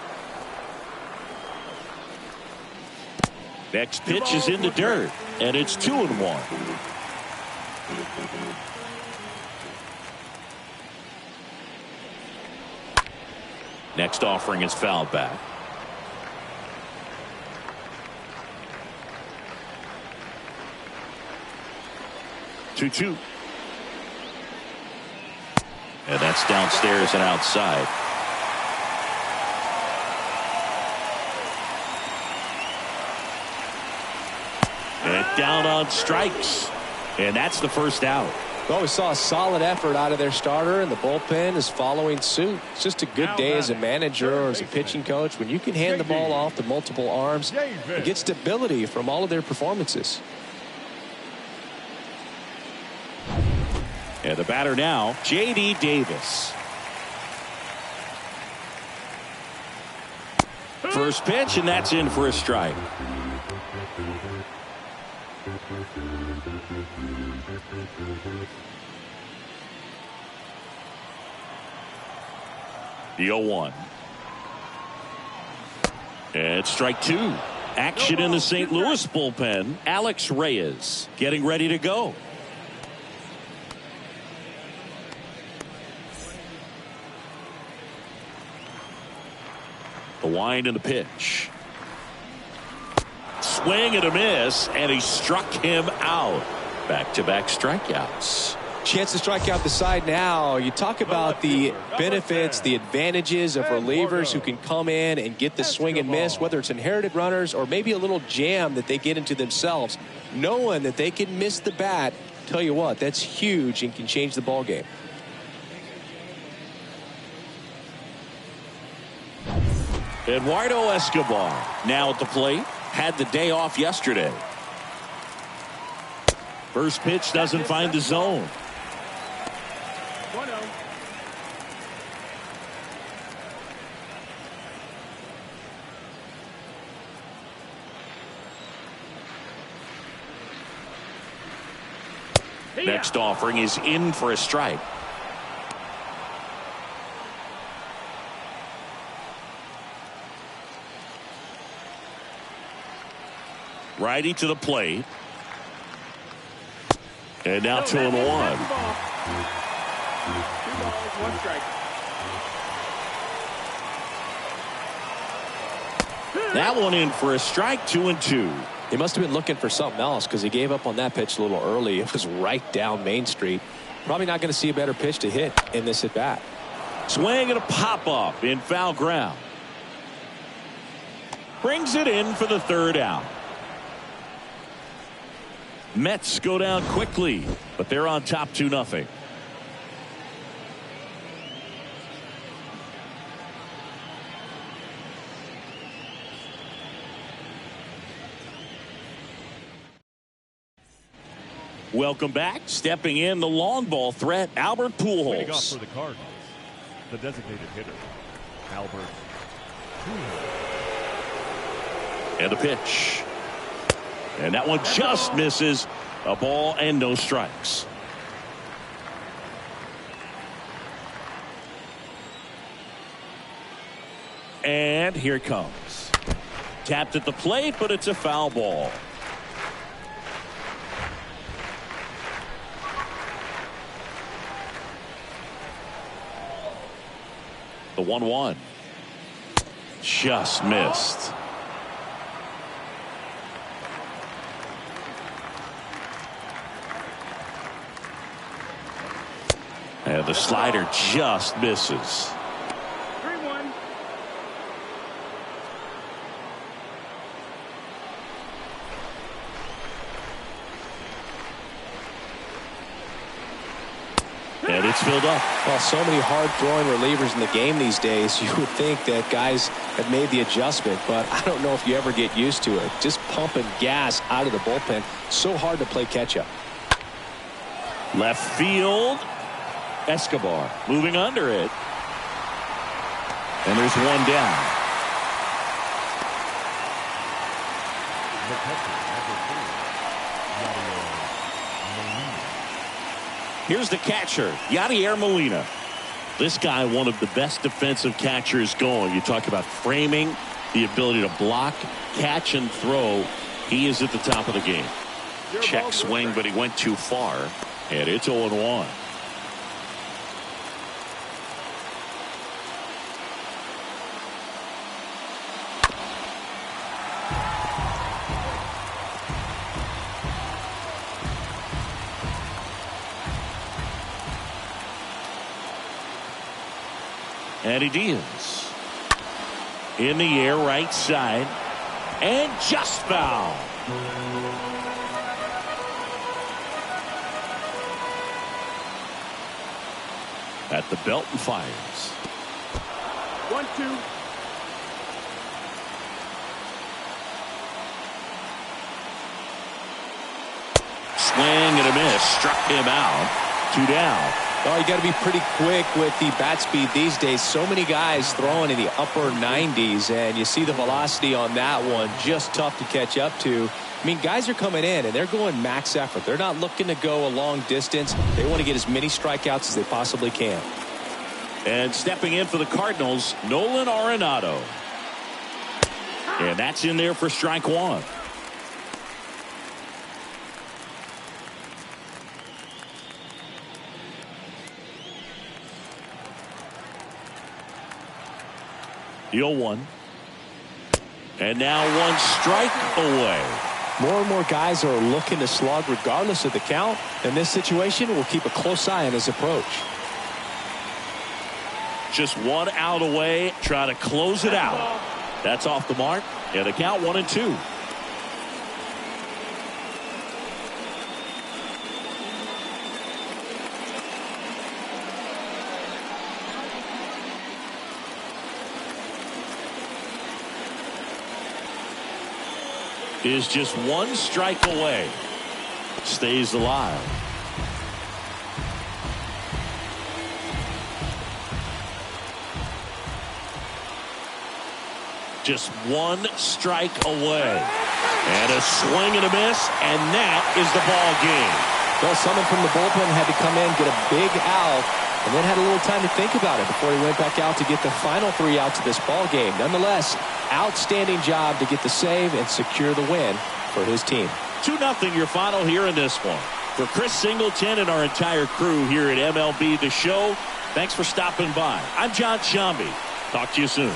Next pitch is in the dirt, and it's 2-1. Next offering is fouled back. Two. And that's downstairs and outside. And down on strikes. And that's the first out. Well, we saw a solid effort out of their starter, and the bullpen is following suit. It's just a good day as a manager or as a pitching coach when you can hand the ball off to multiple arms and get stability from all of their performances. And the batter now, J.D. Davis. First pitch, and that's in for a strike. The 0-1. And strike 2. Action in the St. Louis bullpen. Alex Reyes getting ready to go. The wind and the pitch. swing and a miss, and he struck him out. Back-to-back strikeouts. Chance to strike out the side now. You talk about the benefits, the advantages of relievers who can come in and get the swing and miss, whether it's inherited runners or maybe a little jam that they get into themselves. Knowing that they can miss the bat, tell you what, that's huge and can change the ball game. Eduardo Escobar now at the plate. Had the day off yesterday. First pitch doesn't find the zone. 1-0. Next offering is in for a strike. Righty to the plate. And now 2-1. 2 balls, 1 strike. That one in for a strike, 2-2. He must have been looking for something else because he gave up on that pitch a little early. It was right down Main Street. Probably not going to see a better pitch to hit in this at bat. Swing and a pop up in foul ground. Brings it in for the 3rd out. Mets go down quickly, but they're on top 2-0. Welcome back. Stepping in the long ball threat, Albert Leading off Pujols. for the Cardinals, the designated hitter, Albert Pujols. And the pitch. And that one just misses. A ball and no strikes. And here it comes. Tapped at the plate, but it's a foul ball. The 1-1. Just missed. And the slider just misses. 3-1. And it's filled up. Well, so many hard-throwing relievers in the game these days, you would think that guys have made the adjustment, but I don't know if you ever get used to it. Just pumping gas out of the bullpen, so hard to play catch-up. Left field. Escobar moving under it. And there's one down. The catcher, number 4, Here's the catcher, Yadier Molina. This guy, one of the best defensive catchers going. You talk about framing, the ability to block, catch, and throw. He is at the top of the game. Check swing, but he went too far. And it's 0-1. And he deals. In the air, right side. And just foul. At the belt and fires. 1-2. Swing and a miss. Struck him out. 2 down. Oh, you got to be pretty quick with the bat speed these days. So many guys throwing in the upper 90s, and you see the velocity on that one. Just tough to catch up to. I mean, guys are coming in, and they're going max effort. They're not looking to go a long distance. They want to get as many strikeouts as they possibly can. And stepping in for the Cardinals, Nolan Oronato. And that's in there for strike 1. The 0-1. And now one strike away. More and more guys are looking to slug regardless of the count. In this situation, we'll keep a close eye on his approach. Just one out away. Try to close it out. That's off the mark. And the count 1-2. Is just one strike away. Stays alive. Just one strike away. And a swing and a miss, and that is the ball game. Well, someone from the bullpen had to come in, get a big out, and then had a little time to think about it before he went back out to get the final 3 outs of this ball game. Nonetheless, outstanding job to get the save and secure the win for his team. 2-0 your final here in this one. For Chris Singleton and our entire crew here at MLB The Show, thanks for stopping by. I'm John Shambi. Talk to you soon.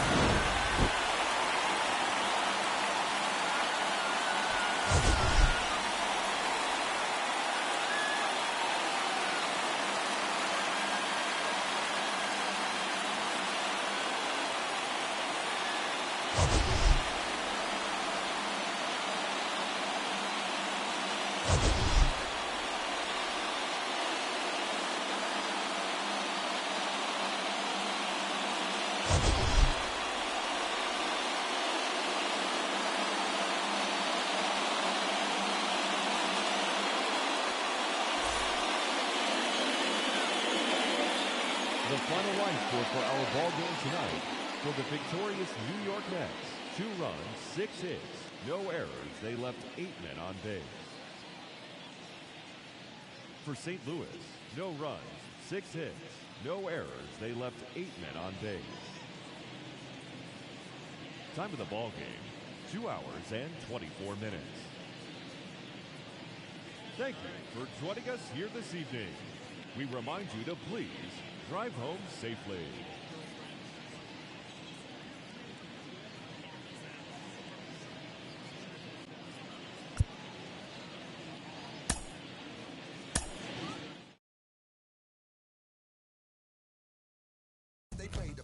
The final line score for our ball game tonight. For the victorious New York Mets, 2 runs, 6 hits, no errors. They left 8 men on base. For St. Louis, no runs, 6 hits, no errors. They left 8 men on base. Time of the ball game, 2 hours and 24 minutes. Thank you for joining us here this evening. We remind you to please drive home safely. They played